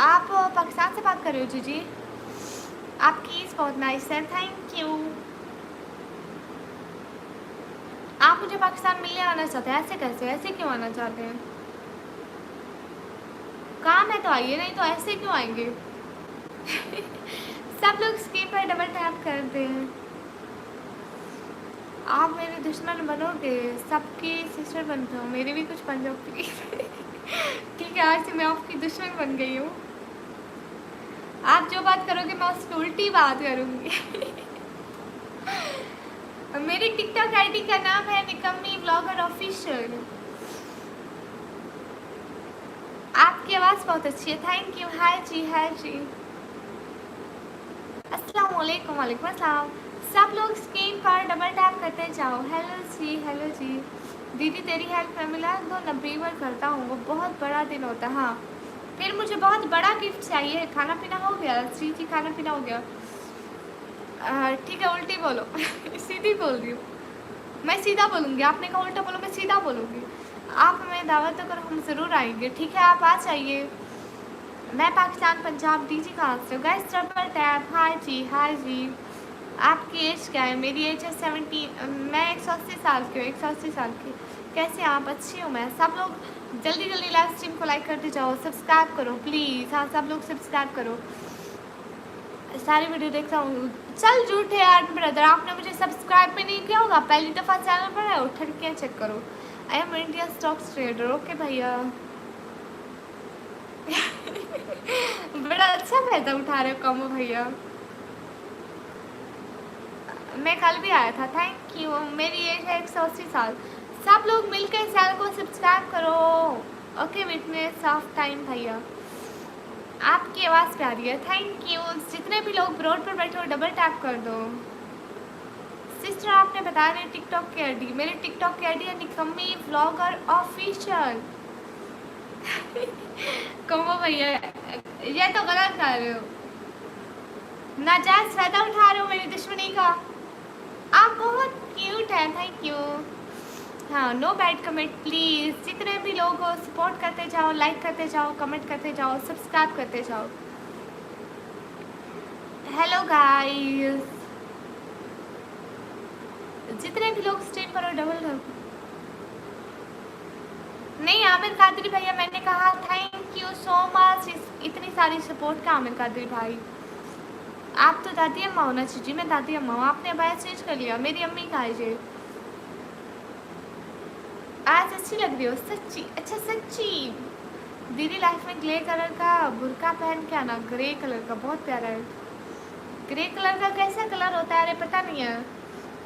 आप पाकिस्तान से बात कर रहे हो? जी जी। आपकी बहुत नाइस है। Thank you. आप मुझे पाकिस्तान मिलने आना चाहते हैं? ऐसे कैसे? ऐसे क्यों आना चाहते हैं? काम है तो आइए, नहीं तो ऐसे क्यों आएंगे? सब लोग स्क्रीन पर डबल टैप कर दें। आप मेरे दुश्मन बनोगे? सबकी सिस्टर बनते हो, मेरी भी कुछ बन जाओ प्लीज। ठीक है आज से मैं आपकी दुश्मन बन गई हूँ। आप जो बात करोगे मैं उसकी उल्टी बात करूँगी। मेरी टिकटॉक आईडी का नाम है निकम्मी व्लॉगर ऑफिशियल। आपकी आवाज़ बहुत अच्छी है। Thank you. हाय जी, हाय जी। अस्सलाम वालेकुम। वालेकुम अस्सलाम। सब लोग स्क्रीन पर डबल टैप करते जाओ। हेलो जी, हेलो जी। दीदी तेरी हेल्प में मिला तो 90 बार करता हूँ, वो बहुत बड़ा दिन होता है। हाँ फिर मुझे बहुत बड़ा गिफ्ट चाहिए। खाना पीना हो गया? जी जी खाना पीना हो गया। ठीक है उल्टी बोलो। सीधी बोल रही हूँ मैं, सीधा बोलूँगी। आपने कहा उल्टा बोलो, मैं सीधा बोलूँगी। आप हमें दावत तो करो, हम ज़रूर आएंगे। ठीक है आप आ जाइए। मैं पाकिस्तान पंजाब। डी जी कहाँ से हो? Guys double tap. हाय जी, हाय जी। आपकी एज क्या है? मेरी एज है 17। मैं 180 साल की हूँ। 180 साल की। कैसे आप? अच्छी हूँ मैं। सब लोग जल्दी जल्दी लाइव स्ट्रीम को लाइक करते जाओ, सब्सक्राइब करो प्लीज़। हाँ सब लोग सब्सक्राइब करो। सारी वीडियो देखता हूँ। चल झूठे यार ब्रदर, आपने मुझे सब्सक्राइब भी नहीं किया होगा। पहली दफ़ा चैनल पर है, उठ के चेक करो। I am India stocks trader. Okay भैया। बड़ा अच्छा फायदा उठा रहे हो कमो भैया। मैं कल भी आया था। Thank you. मेरी एज है 180 साल। सब लोग मिलकर चैनल को सब्सक्राइब करो। ओके विटनेस ऑफ टाइम भैया। आपकी आवाज़ प्यारी है। Thank you. जितने भी लोग रोड पर बैठे हो डबल टैप कर दो। सिस्टर आपने बता रहे टिकटॉक की आईडी? मेरी टिकटॉक की आईडी है निकम्मी व्लॉगर ऑफिशियल। कमो भैया ये तो गलत कर रहे हो, नाजायज फायदा उठा रहे हो मेरी दुश्मनी का। आप बहुत क्यूट हैं, थैंक यू। हाँ, नो बैड कमेंट प्लीज़। जितने भी लोग हो सपोर्ट करते जाओ, लाइक करते जाओ, कमेंट करते जाओ, सब्सक्राइब करते जाओ। हेलो गाइस, जितने भी लोग स्ट्रीम करो डबल करो। नहीं आमिर कादरी भैया, मैंने कहा थैंक यू सो मच इतनी सारी सपोर्ट का। आमिर कादरी भाई, आप तो दादी अम्मा होना चाहिए। मैं दादी अम्मा हूँ, आपने बाया चेंज कर लिया। मेरी अम्मी का है ये। आज अच्छी लग रही हो सच्ची। अच्छा सच्ची दीदी, लाइफ में ग्रे कलर का बुर्का पहन के आना। ग्रे कलर का बहुत प्यारा है। ग्रे कलर का कैसा कलर होता है? अरे पता नहीं है।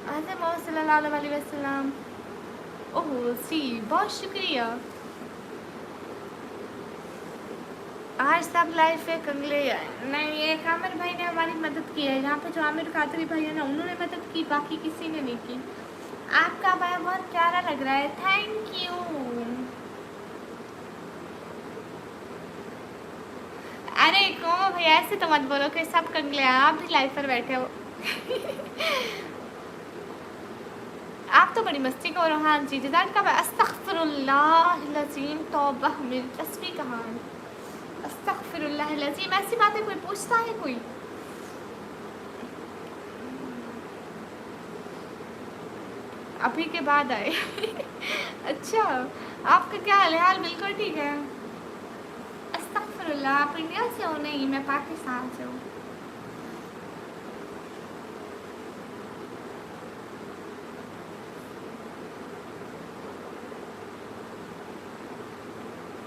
हज़रत मोहम्मद सल्लल्लाहु अलैहि वसल्लम। ओह सी, बहुत शुक्रिया। आज सब लाइफ पे कंगले है। नहीं, एक आमिर भाई ने हमारी मदद की है यहाँ पे। जो आमिर कादरी भाई है ना, उन्होंने मदद की, बाकी किसी ने नहीं की। आपका भाई बहुत प्यारा लग रहा है, थैंक यू। अरे कोमो भैया ऐसे तो मत बोलो कि सब कंगले हैं। आप भी लाइफ पर बैठे हो। आप तो बड़ी मस्ती करो। हाँ जी, जदान का अस्तगफिरुल्लाह तौबा, मेरी तस्वीर कहाँ है? अस्तगफिरुल्लाह, ऐसी बातें कोई पूछता है कोई? अभी के बाद आए। अच्छा, आपका क्या हाल है? हाल बिल्कुल ठीक है। अस्तगफिरुल्लाह, आप इंडिया से हो? नहीं, मैं पाकिस्तान से हूँ।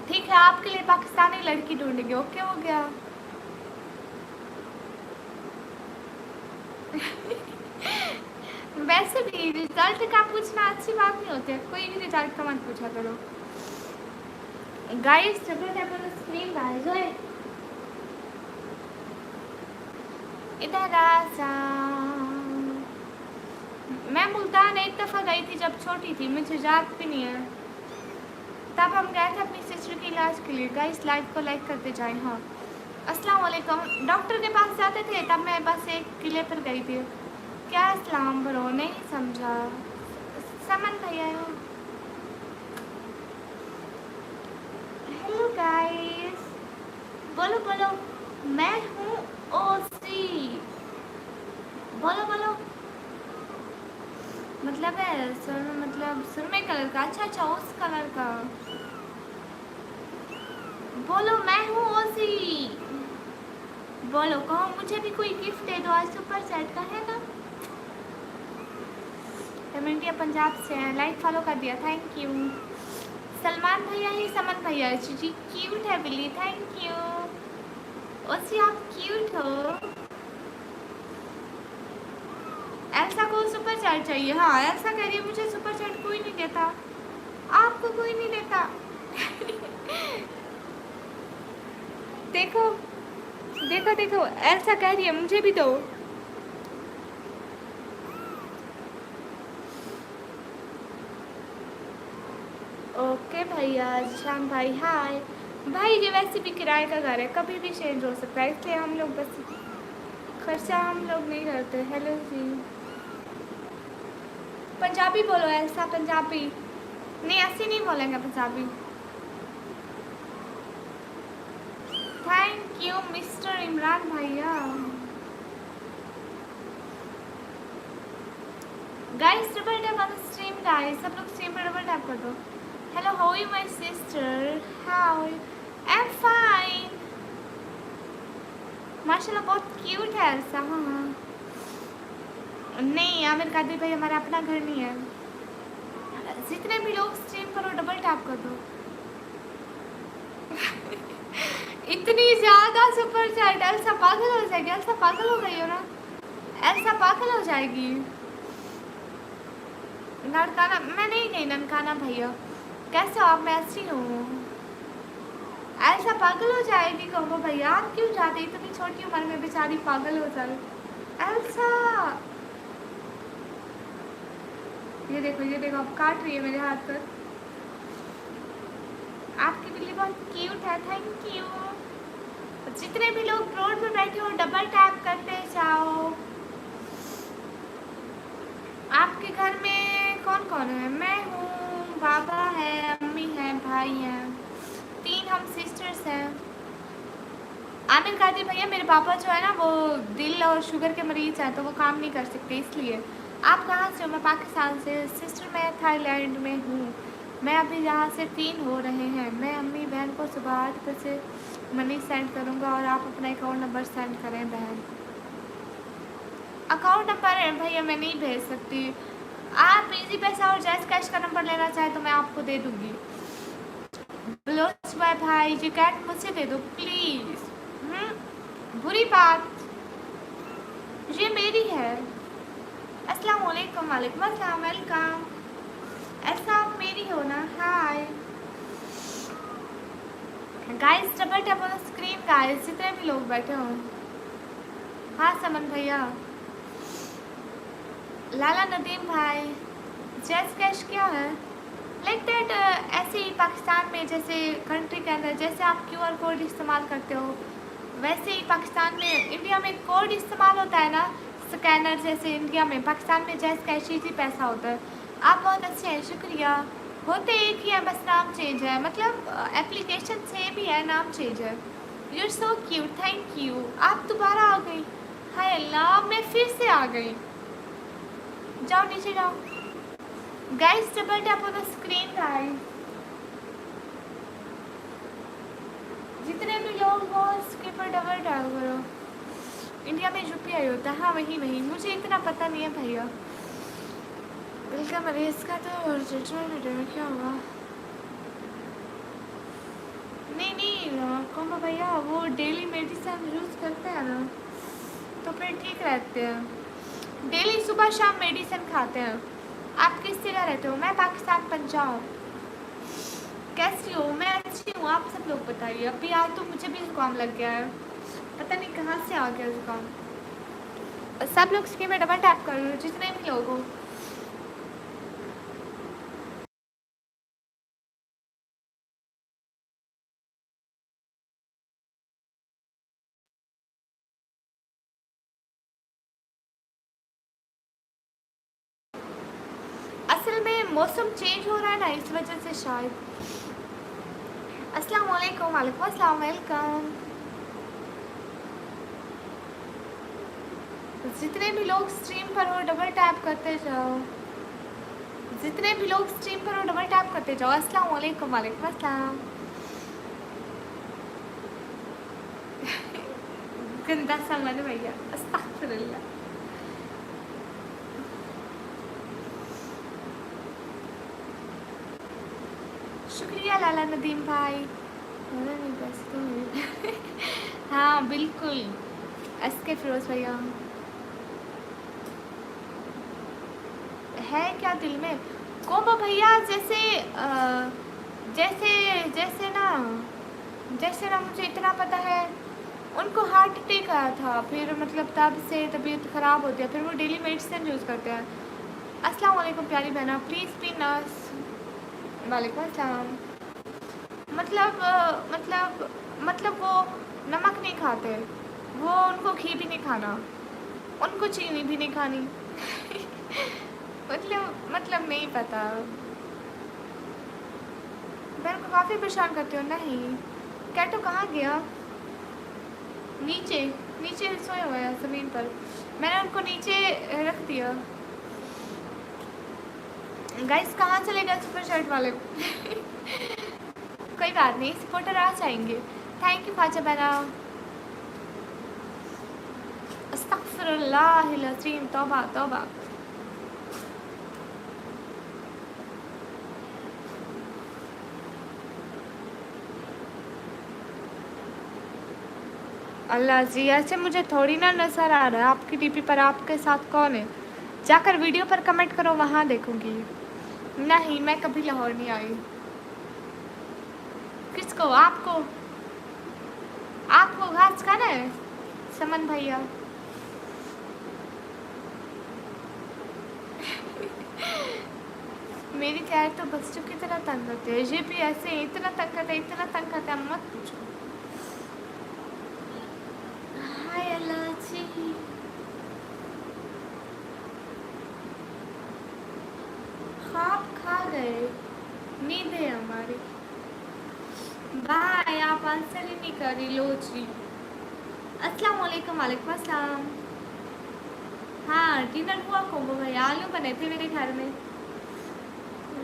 ठीक है, आपके लिए पाकिस्तानी लड़की ढूंढेंगे। ओके हो गया। वैसे भी रिजल्ट का पूछना अच्छी बात नहीं होती है। कोई भी रिजल्ट का मत पूछा करो। Guys double tap on the screen guys. ओए इधर आ जा। मैं मुल्तान एक दफ़ा गई थी जब छोटी थी, मुझे याद भी नहीं है। तब हम गए थे अपनी सिस्टर के इलाज के लिए। गाइस लाइव को लाइक करते जाएं। हाँ, अस्सलाम वालेकुम। डॉक्टर के पास जाते थे तब मैं बस एक किले पर गई थी। क्या इस्लाम ब्रो? नहीं समझा। समन भैया। हेलो गाइस, बोलो बोलो। मैं हूँ ओसी। बोलो बोलो। मतलब है सर, मतलब सुरमे कलर का। अच्छा अच्छा, उस कलर का। बोलो मैं हूँ ओसी। बोलो कहो मुझे भी कोई गिफ्ट दे दो। आज सुपर सेट का है ना। इंडिया पंजाब से है। लाइक फॉलो कर दिया, थैंक यू। सलमान भैया ही समन भैया जी क्यूट है बिल्ली, थैंक यू। ओसी आप क्यूट हो। एल्सा को सुपर चैट चाहिए। हाँ, एल्सा कह रही है मुझे सुपर चैट कोई नहीं देता। आपको कोई नहीं देता। देखो देखो देखो, एल्सा कह रही है मुझे भी दो। ओके भैया, शाम भाई हाय। भाई ये वैसे भी किराए का घर है, कभी भी चेंज हो सकता है, इसलिए हम लोग बस खर्चा हम लोग नहीं करते। हेलो जी। पंजाबी बोलो ऐसा, पंजाबी नहीं, ऐसे नहीं बोलेंगे Punjabi. Thank you mister Imran भैया। Guys double tap on the stream guys, सब लोग स्ट्रीम पर डबल टैप कर दो। Hello, how are you my sister? How? I am fine. माशाल्लाह बहुत क्यूट है ऐसा। हाँ नहीं, आमिर कादरी भाई हमारा अपना घर नहीं है। जितने भी लोग स्ट्रीम करो डबल टैप कर दो। इतनी ज्यादा सुपर चैट, एल्सा पागल हो जाएगी। एल्सा पागल हो गई हो ना, एल्सा पागल हो जाएगी। ननकाना मैं नहीं गई। ननकाना भैया कैसे हो आप? मैं अच्छी हूँ। ऐसा पागल हो जाएगी कहो भैया। आप क्यों जाते? इतनी छोटी उम्र में बेचारी पागल हो जाए। एल्सा ये देखो अब काट रही है मेरे हाथ पर। आपकी बिल्ली बहुत क्यूट है, थैंक यू। जितने भी लोग रोड पे बैठे हो डबल टैप करते जाओ। आपके घर में कौन कौन है? मैं हूँ, बाबा है, अम्मी है, भाई है, 3 हम सिस्टर्स हैं। आमिर कादिर भैया, मेरे पापा जो है ना वो दिल और शुगर के मरीज हैं, तो वो काम नहीं कर सकते इसलिए। आप कहाँ से हो? मैं पाकिस्तान से। सिस्टर मैं थाईलैंड में हूँ। मैं अभी यहाँ से 3 हो रहे हैं। मैं अम्मी बहन को सुबह 8 बजे मनी सेंड करूँगा और आप अपना अकाउंट नंबर सेंड करें बहन। अकाउंट नंबर भैया मैं नहीं भेज सकती। आप इजी पैसा और जैस कैश का नंबर लेना चाहे तो मैं आपको दे दूँगी। बलोच भाई जी कैट मुझसे दे दो प्लीज़। बुरी बात, ये मेरी है। अस्सलाम वालेकुम। वालेकुम अस्सलाम, वेलकम। ऐसा आप मेरी हो ना। Hi guys, double tap on screen guys, जितने भी लोग बैठे हो। हाँ समन भैया, लाला नदीम भाई, जैस कैश क्या है? लाइक दैट ऐसे ही पाकिस्तान में जैसे कंट्री के अंदर जैसे आप QR कोड इस्तेमाल करते हो, वैसे ही पाकिस्तान में, इंडिया में कोड इस्तेमाल होता है ना, स्कैनर जैसे इंडिया में, पाकिस्तान में जैस कैश ही पैसा होता है। आप बहुत अच्छे हैं, शुक्रिया। होते एक ही है, बस नाम चेंज है, मतलब एप्लीकेशन सेम ही है, नाम चेंज है। You are so cute, thank you. आप दोबारा आ गई, हाय अल्लाह, मैं फिर से आ गई। जाओ नीचे जाओ guys, double tap on the screen guys, जितने भी लोग हो इसके पर डबल टैप करो। इंडिया में UPI होता है, हाँ वही मुझे इतना पता नहीं है भैया। दिल का मरीज का तो ट्रीटमेंट में क्या हुआ? नहीं कौन भैया, वो डेली मेडिसिन यूज़ करते हैं ना तो फिर ठीक रहते हैं। डेली सुबह शाम मेडिसिन खाते हैं। आप किस जगह रहते हो? मैं पाकिस्तान, पंजाब। कैसी हो? मैं अच्छी हूँ, आप सब लोग बताइए। अभी आज तो मुझे भी जुकाम लग गया है, पता नहीं कहाँ से आ गया जुकाम। सब लोग स्क्रीन में डबल टैप कर लो, जितने भी लोग हो। असल में मौसम चेंज हो रहा है ना, इस वजह से शायद। अस्सलाम वालेकुम। वालेकुम अस्सलाम, वेलकम। जितने भी लोग स्ट्रीम पर हो डबल टैप करते जाओ, जितने भी लोग स्ट्रीम पर हो डबल टैप करते जाओ। अस्सलाम वालेकुम। वालेकुम अस्सलाम। गंदा सामान भैया, अस्तगफिरुल्लाह। शुक्रिया लाला नदीम भाई। नहीं बस तो हाँ बिल्कुल, SK फिरोज भैया। है क्या दिल में? कोमो भैया, जैसे जैसे ना मुझे इतना पता है, उनको हार्ट अटैक आया था, फिर मतलब तब से तबीयत ख़राब होती है, फिर वो डेली मेडिसिन यूज़ करते हैं। अस्सलाम वालेकुम प्यारी बहना, प्लीज़ बी नर्स। वालेकुम अस्सलाम। मतलब वो नमक नहीं खाते, वो उनको घी भी नहीं खाना, उनको चीनी भी नहीं खानी मतलब नहीं पता। बहन को काफ़ी परेशान करते हो। नहीं, कैटो कहाँ गया? नीचे नीचे सोया हुआ है ज़मीन पर, मैंने उनको नीचे रख दिया। गाइस कहाँ चले गए सुपर शर्ट वाले कोई बात नहीं, सपोर्टर आ जाएंगे। थैंक यू फाजा बना। अस्तगफिरुल्लाहिल अज़ीम, तौबा तौबा। अल्लाह जी, ऐसे मुझे थोड़ी ना नज़र आ रहा है आपकी DP पर आपके साथ कौन है। जाकर वीडियो पर कमेंट करो, वहाँ देखूंगी। नहीं, मैं कभी लाहौर नहीं आई। किसको? आपको? आपको घास खाना है समन भैया? मेरी कैट तो बच्चों की तरह तंग करते हैं, ये भी ऐसे इतना तंग करते हैं, इतना तंग करते हैं, मत पूछो। गए, नींद है हमारी। बाय, आप आंसर ही नहीं कर रही। लो जी, अस्सलाम वालेकुम। वालेकुम अस्सलाम। हाँ, डिनर हुआ कोमो भाई, आलू बने थे मेरे घर में।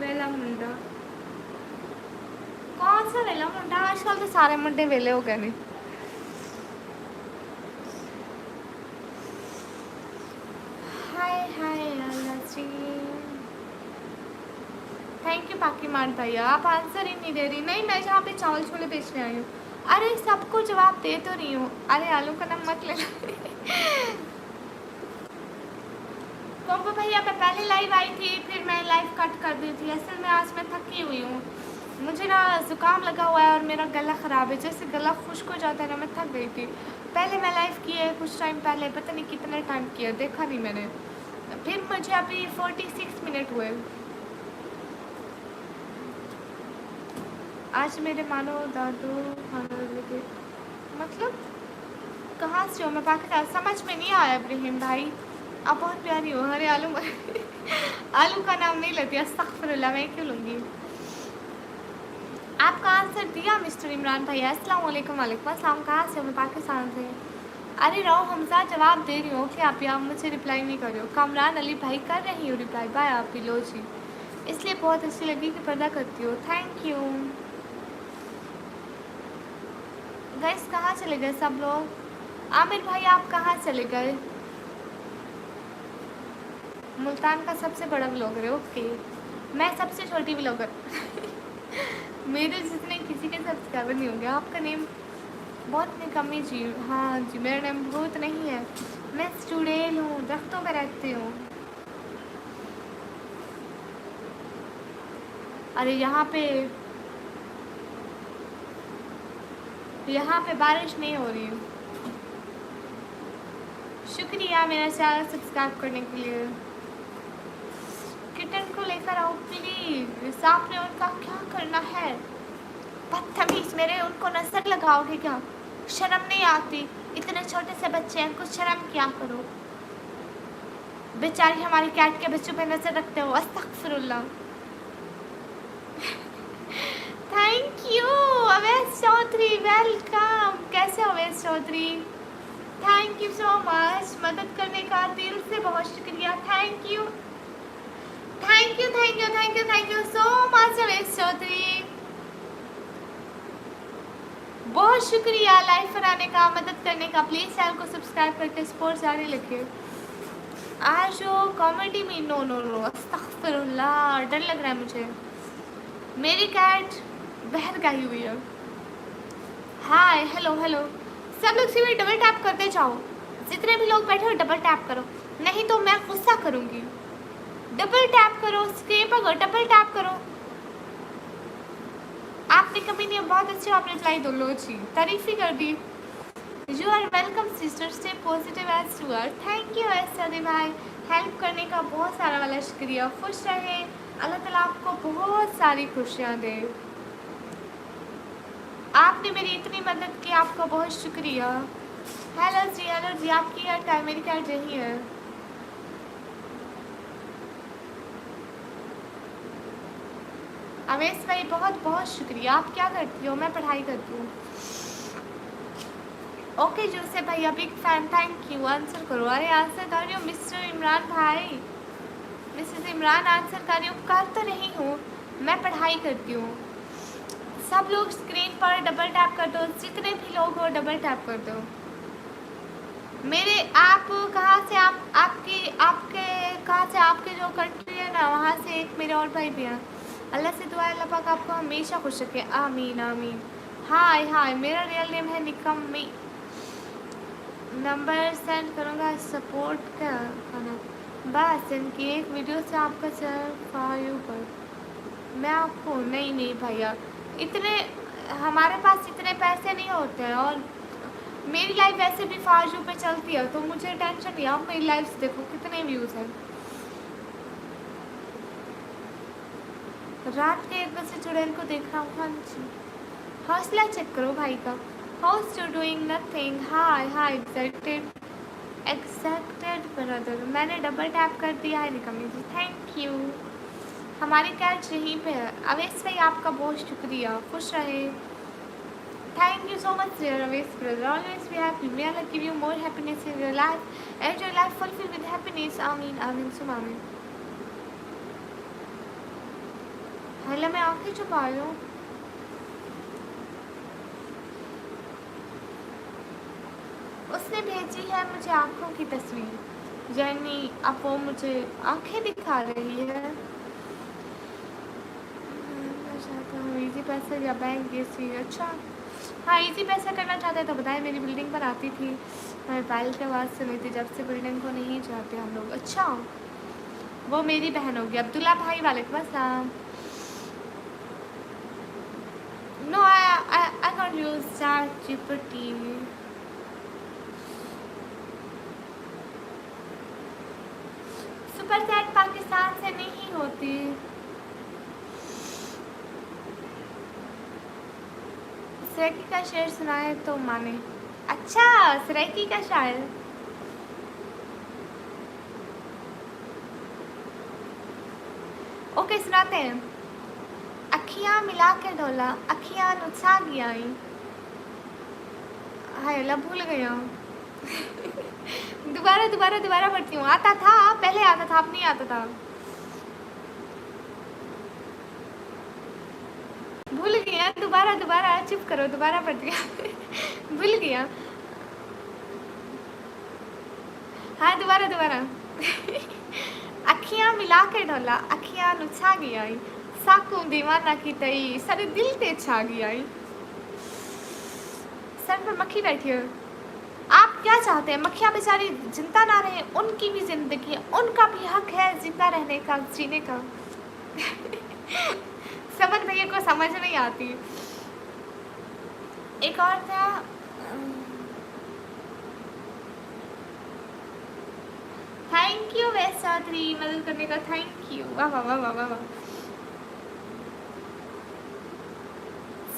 वेला मुंडा, कौन सा वेला मुंडा? आजकल तो सारे मुंडे वेले हो गए। नहीं, हाय हाय अल्लाह जी, थैंक यू पाकीमान भैया। आप आंसर ही नहीं दे रही। नहीं, मैं जहाँ पे चावल छोले बेचने आई हूँ। अरे सबको जवाब दे तो रही हूँ। अरे आलू का नाम मत ले कोम्बो भैया, मैं पहले लाइव आई थी, फिर मैं लाइव कट कर दी थी। असल में आज मैं थकी हुई हूँ, मुझे ना ज़ुकाम लगा हुआ है और मेरा गला ख़राब है। जैसे गला खुश्क हो जाता है ना, मैं थक गई थी। पहले मैं लाइव की है कुछ टाइम पहले, पता नहीं कितने टाइम किया, देखा नहीं मैंने। फिर मुझे अभी 46 मिनट हुए। आज मेरे मानो दादू खाना लगे, मतलब कहाँ से हो? मैं पाकिस्तान। समझ में नहीं आया इब्राहिम भाई, आप बहुत प्यारी हो। अरे आलू आलू का नाम नहीं लेती, अस्तगफिरुल्लाह, मैं क्यों लूँगी? आपका आंसर दिया मिस्टर इमरान भाई। अस्सलाम वालेकुम। वालेकुम अस्सलाम। कहाँ से हो? मैं पाकिस्तान से। अरे रहो हमजा, जवाब दे रही हो कि आप यहाँ मुझे रिप्लाई नहीं कर रहे हो। कामरान अली भाई, कर रही हूँ रिप्लाई। बाय आप भी। लो जी, इसलिए बहुत अच्छी लगी कि पर्दा करती हो। Thank you guys. कहाँ चले गए सब लोग? आमिर भाई आप कहाँ चले गए? मुल्तान का सबसे बड़ा ब्लॉगर है। ओके, मैं सबसे छोटी ब्लॉगर मेरे जितने किसी के सब्सक्राइबर नहीं होंगे। आपका नेम बहुत निकम्मी जी। हाँ जी, मेरा नेम बहुत नहीं है। मैं स्टूडेंट हूँ, दफ्तों में रहती हूँ। अरे यहाँ पे बारिश नहीं हो रही है। शुक्रिया मेरा चैनल सब्सक्राइब करने के लिए। किटन को लेकर आओ प्लीज। आपने उनका क्या करना है? बदतमीज, मेरे उनको नजर लगाओगे क्या? शर्म नहीं आती? इतने छोटे से बच्चे हैं, कुछ शर्म क्या करो। बेचारी हमारी कैट के बच्चों पे नजर रखते हो, अस्तगफिरुल्लाह। Thank you Awais Chaudhary, welcome. कैसे हो Awais Chaudhary? Thank you so much, मदद करने का दिल से बहुत शुक्रिया। Thank you thank you thank you thank you thank you so much Awais Chaudhary, बहुत शुक्रिया लाइव पर आने का, मदद करने का। प्लीज़ चैनल को सब्सक्राइब करके सपोर्ट जारी रखिए। आज वो कॉमेडी में नो नो नो, अस्तगफिरुल्लाह, डर लग रहा है मुझे। मेरी कैट बहर गई हुई है। हाय हेलो हेलो, सब लोग सिर्फ डबल टैप करते जाओ। जितने भी लोग बैठे हो डबल टैप करो, नहीं तो मैं गुस्सा करूँगी। डबल टैप करो, स्क्रीन पर डबल टैप करो। आपने कभी नहीं, बहुत अच्छे आपने रिप्लाई दो। लो जी, तारीफ ही कर दी। You are welcome sister, stay positive as you are. Thank you ऐसा भाई, हेल्प करने का बहुत सारा वाला शुक्रिया। खुश रहे, अल्लाह ताला आपको बहुत सारी खुशियाँ दे। आपने मेरी इतनी मदद की, आपका बहुत शुक्रिया। हेलो जी आपकी क्या टाइम, मेरी क्या रही है? अवेश भाई बहुत बहुत शुक्रिया। आप क्या करती हो? मैं पढ़ाई करती हूँ। ओके जूसे भैया, big fan, thank you. Answer करो। अरे आंसर कर रही हूँ मिस्टर इमरान भाई, मिसेस इमरान आंसर कर रही हूँ। कर तो नहीं हूँ, मैं पढ़ाई करती हूँ। सब लोग स्क्रीन पर डबल टैप कर दो, जितने भी लोग हो डबल टैप कर दो। मेरे आप कहाँ से, आपके कहाँ से, आपके जो कंट्री है ना, वहाँ से एक मेरे और भाई भी हैं। अल्लाह से दुआ है अल्लाह पाक आपको हमेशा खुश रखे, आमीन आमीन। हाय हाय, मेरा रियल नेम है निकम्मी। नंबर सेंड करूँगा, सपोर्ट का खाना बस। इनकी एक वीडियो से आपका चैनल फायू पर मैं आपको नहीं भैया, इतने हमारे पास इतने पैसे नहीं होते हैं, और मेरी लाइफ वैसे भी फाजू पे चलती है, तो मुझे टेंशन नहीं। आप मेरी लाइफ से देखो कितने व्यूज़ हैं। रात के 1 बजे चुड़ैल को देख रहा हूँ। हाँ जी, हौसला चेक करो भाई का। House to doing nothing. Hi hi accepted brother, मैंने डबल टैप कर दिया है निकम्मी जी, थैंक यू। हमारी कैट यहीं पे है। अवेश भाई आपका बहुत शुक्रिया, खुश रहे। Thank you so much dear Avesh brother, always be happy, may Allah give you more happiness in your life and your life fulfilled with happiness, आमीन आमीन सुम आमीन। हेलो मैं आंखें छुपा रही हूँ। उसने भेजी है मुझे आँखों की तस्वीर, जर्नी, अब वो मुझे आँखें दिखा रही है। मैं चाहता हूँ इजी पैसा या बैंक सी। अच्छा हाँ, इजी पैसा करना चाहते तो बताएं, मेरी बिल्डिंग पर आती थी, मैं मोबाइल की आवाज़ सुनी थी, जब से बिल्डिंग को नहीं चाहते हम लोग। अच्छा वो मेरी बहन होगी। अब्दुल्ला भाई वालेकुम अस्सलाम। No I not use ChatGPT। Super chat Pakistan से नहीं होती। सराइकी का शेर सुनाए तो माने। अच्छा सराइकी का शायर, ओके सुनाते हैं। अखियाँ मिला के ढोला, अखियाँ नुचा गया। हाय अल्लाह भूल गई हूँ। दोबारा दोबारा दोबारा पढ़ती हूँ। आता था पहले, आता था, अब नहीं आता था। भूल गया, दोबारा दोबारा, चुप करो, दोबारा पढ़ती हूँ। भूल गया। हाँ दोबारा दोबारा। अखियाँ मिला के ढोला, अखियाँ नुछा गया, साकू दीवाना की तई, सारे दिल ते छा गया। सर पर मक्खी बैठी है। आप क्या चाहते हैं? मक्खियाँ बेचारी जिंदा ना रहे, उनकी भी जिंदगी है, उनका भी हक है जिंदा रहने का, जीने का। समझ भैया को समझ नहीं आती। एक और था, थैंक यू वैसा थ्री मदद करने का, थैंक यू। वाह वाह वाह वाह वाह वाह।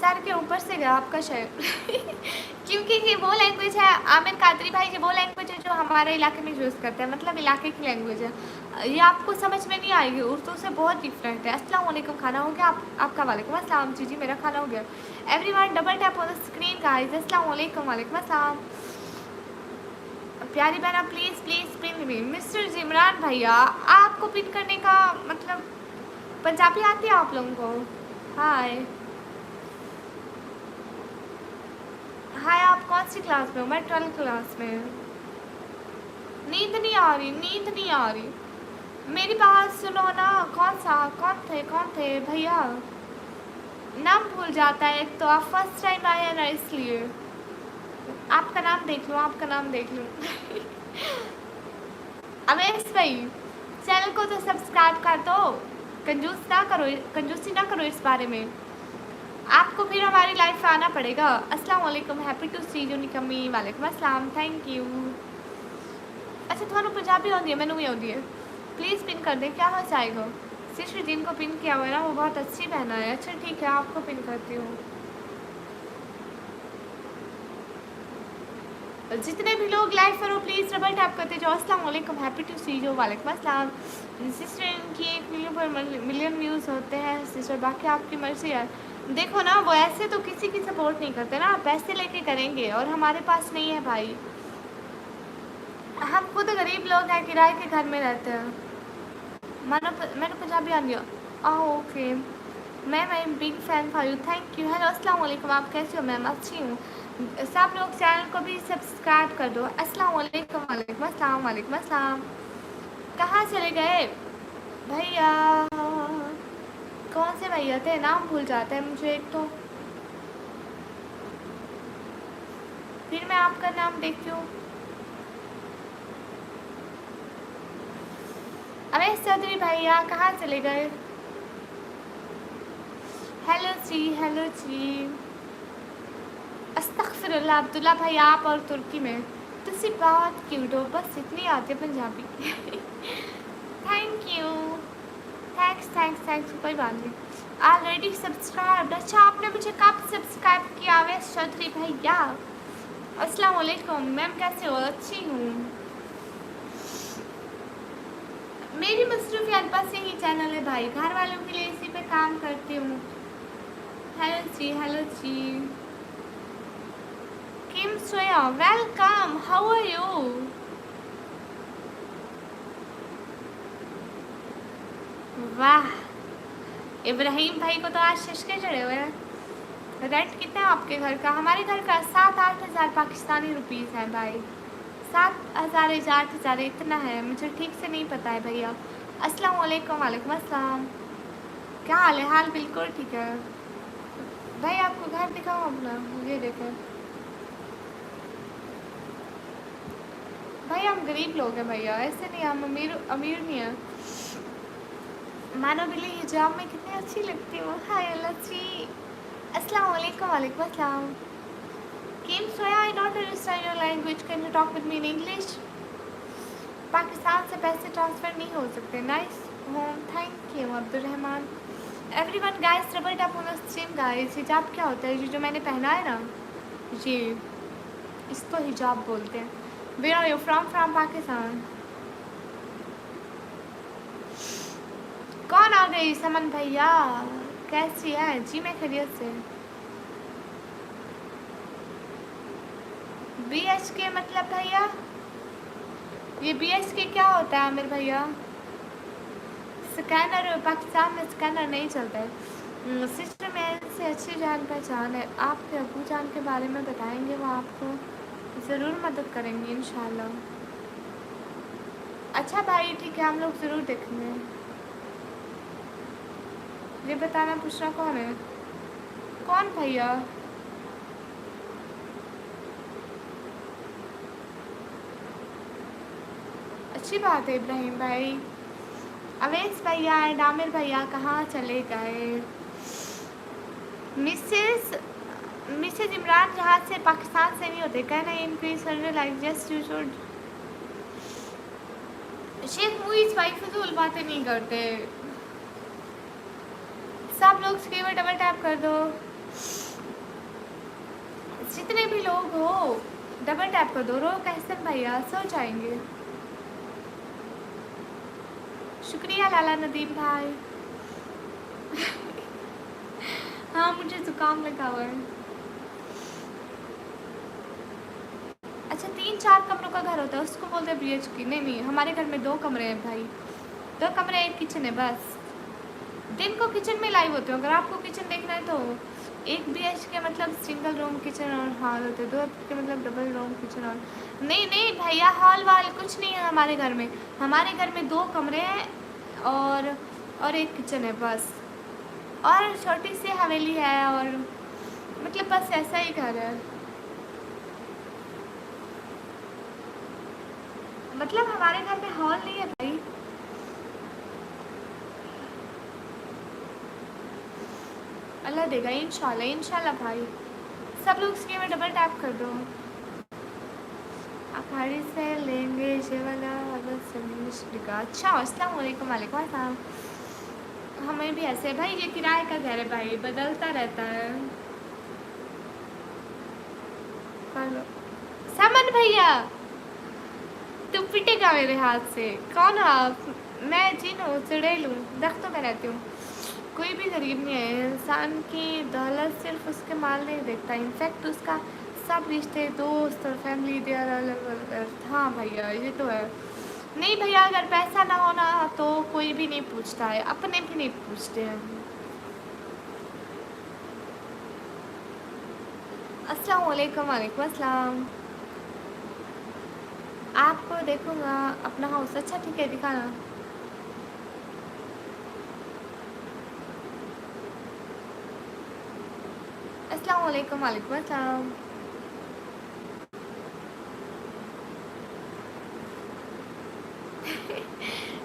सर के ऊपर से गया आपका शेर। क्योंकि ये वो लैंग्वेज है, आमिर कादरी भाई, ये वो लैंग्वेज है जो हमारे इलाके में यूज़ करते हैं, मतलब इलाके की लैंग्वेज है। ये आपको समझ में नहीं आएगी, उर्दू से बहुत डिफरेंट है। अस्सलाम वालेकुम, खाना हो गया? आपका वालेकुम अस्सलाम। जी जी मेरा खाना हो गया। Everyone double tap on the screen guys. अस्सलाम वालेकुम, वालेकुम अस्सलाम। प्यारी बहना please please pin me. Mister Imran भैया आपको पिन करने का मतलब पंजाबी आती है आप लोगों को? हाय हाय, आप कौन सी क्लास में हो? मैं 12th क्लास में। नींद नहीं आ रही, नींद नहीं आ रही। मेरी बात सुनो ना। कौन थे भैया? नाम भूल जाता है एक तो, आप फर्स्ट टाइम आए हैं ना इसलिए। आपका नाम देख लो, आपका नाम देख लो। अवेश भाई चैनल को तो सब्सक्राइब कर दो, कंजूसी ना करो इस बारे में। आपको फिर हमारी लाइफ में आना पड़ेगा। अस्सलाम वालेकुम, हैप्पी टू सी यू निकम्मी। वालेकुम अस्सलाम, थैंक यू। अच्छा थानू पंजाबी आती है, मैनू भी आती है। प्लीज़ पिन कर दें, क्या हो जाएगा? सिर्फ जिनको पिन किया हुआ है ना वो बहुत अच्छी बहना है। अच्छा ठीक है, आपको पिन करती हूँ। जितने भी लोग लाइव पर हो प्लीज़ डबल टैप करते जाओ। अस्सलाम वालेकुम, हैप्पी टू सी यू। वालेकुम अस्सलाम। सिस्टर इनकी 1 मिलियन पर मिलियन व्यूज़ होते हैं सिस्टर, बाकी आपकी मर्जी है। देखो ना वो ऐसे तो किसी की सपोर्ट नहीं करते ना, पैसे लेके करेंगे और हमारे पास नहीं है भाई। हम खुद गरीब लोग हैं, किराए के घर में रहते हैं। मैंने पंजाबी आ गया। Okay ma'am, I am big fan for you, thank you. Hello अस्सलाम वालेकुम, आप कैसे हो मैम? अच्छी हूँ। सब लोग चैनल को भी सब्सक्राइब कर दो। अस्सलाम वालेकुम, वालेकुम अस्सलाम, वालेकुम अस्सलाम। कहाँ चले गए भैया? कौन से भैया थे? नाम भूल जाता है मुझे एक तो। फिर मैं आपका नाम देखती हूँ। अवेश चौधरी भैया कहाँ चले गए? हेलो जी, हेलो जी। अस्तगफिरुल्लाह। अब्दुल्ला भाई आप और तुर्की में तुसी बहुत क्यूट हो, बस इतनी आती है पंजाबी। थैंक यू, थैंक्स, कोई बात नहीं। Already subscribe. अच्छा आपने मुझे कब सब्सक्राइब किया? अवेश चौधरी भैया अस्सलाम वालेकुम। मैम कैसे हो? अच्छी हूँ। मेरी मसरूफियत बस यही चैनल है भाई, घर वालों के लिए इसी पे काम करती हूँ। हेलो जी, हेलो जी। किम सोया, वेलकम, हाउ आर यू? वाह, इब्राहिम भाई को तो आज शशके चढ़े हुए हैं। रेंट कितना है आपके घर का? हमारे घर का 7-8 हज़ार पाकिस्तानी रुपीज़ है भाई। 7 हज़ार 8 हज़ार इतना है, मुझे ठीक से नहीं पता है भैया। अस्सलाम वालेकुम। वालेकुम अस्सलाम। क्या हाल है? हाल बिल्कुल ठीक है भाई। आपको घर दिखाऊँ अपना? ये देखें भाई, हम गरीब लोग हैं भैया, ऐसे नहीं, हम अमीर अमीर नहीं हैं। मानो बिल्ली हिजाब में कितनी अच्छी लगती हूँ। हाय अल्लाह जी। अस्सलाम वालेकुम। वालेकुम अस्सलाम। केम सोया, I not understand your language, can you talk with me in English? Pakistan से पैसे ट्रांसफ़र नहीं हो सकते। Nice home, thank you Abdul Rahman. Everyone guys, double tap on the stream guys. हिजाब क्या होता है? ये जो मैंने पहना है ना, ये इसको हिजाब बोलते हैं। Where are you from? From Pakistan. कौन आ गई? समन भैया, कैसी है जी? मैं खैरियत से। BHK मतलब भैया? ये BHK क्या होता है आमिर भैया? स्कैनर पाकिस्तान में स्कैनर नहीं चलता है। सिस्टर में से अच्छी जान पहचान है। आपके अबू जान के बारे में बताएंगे, वो आपको ज़रूर मदद करेंगे इंशाल्लाह। अच्छा भाई ठीक है, हम लोग ज़रूर देखेंगे। ये बताना पूछना कौन है? कौन भैया? अच्छी बात है इब्राहिम भाई। अवैस भैया एंड आमिर भैया कहाँ चले गए? मिसेस मिसेज इमरान जहाज से पाकिस्तान से नहीं होते, कहना इंक्रीज करने like just you should. Sheikh Muiz भाई फजूल बातें नहीं करते। सब लोग स्क्रीन में डबल टैप कर दो, जितने भी लोग हो डबल टैप कर दो। रो कहसन भैया सो जाएंगे। शुक्रिया लाला नदीम भाई। हाँ मुझे जुकाम लगा हुआ है। अच्छा 3-4 कमरों का घर होता है उसको बोलते हैं BHK? नहीं नहीं, हमारे घर में 2 कमरे हैं भाई, 2 कमरे 1 किचन है बस। दिन को किचन में लाइव होते हो, अगर आपको किचन देखना है तो 1 BHK मतलब सिंगल रूम किचन और हॉल होते हैं, 2 के मतलब डबल रूम किचन और। नहीं नहीं भैया, हॉल वाल कुछ नहीं है हमारे घर में। हमारे घर में 2 कमरे हैं और 1 किचन है बस, और छोटी सी हवेली है, और मतलब बस ऐसा ही घर है। मतलब हमारे घर में हॉल नहीं है भाई। अल्लाह देगा इंशाल्लाह इंशाल्लाह भाई। सब लोग इसके में डबल टैप कर दो। अखाड़ी से लेंगे ये वाला अच्छा। अस्सलाम वालेकुम। वालेकुम अस्सलाम। हमें भी ऐसे भाई, ये किराए का घर है भाई, बदलता रहता है। समन भैया तू पिटेगा मेरे हाथ से। कौन हो आप? मैं जिन हूँ, चुड़ैल हूँ, दख्तों में रहती हूँ। कोई भी गरीब नहीं है। इंसान की दौलत सिर्फ उसके माल नहीं देखता, इनफैक्ट उसका सब रिश्ते, दोस्त और फैमिली दे अलग। हाँ भैया ये तो है। नहीं भैया, अगर पैसा ना होना तो कोई भी नहीं पूछता है, अपने भी नहीं पूछते हैं। अस्सलाम वालेकुम। वालेकुम अस्सलाम। आपको देखूंगा अपना हाउस। अच्छा ठीक है, दिखाना। अस्सलाम वालेकुम। वालेकुम अस्सलाम।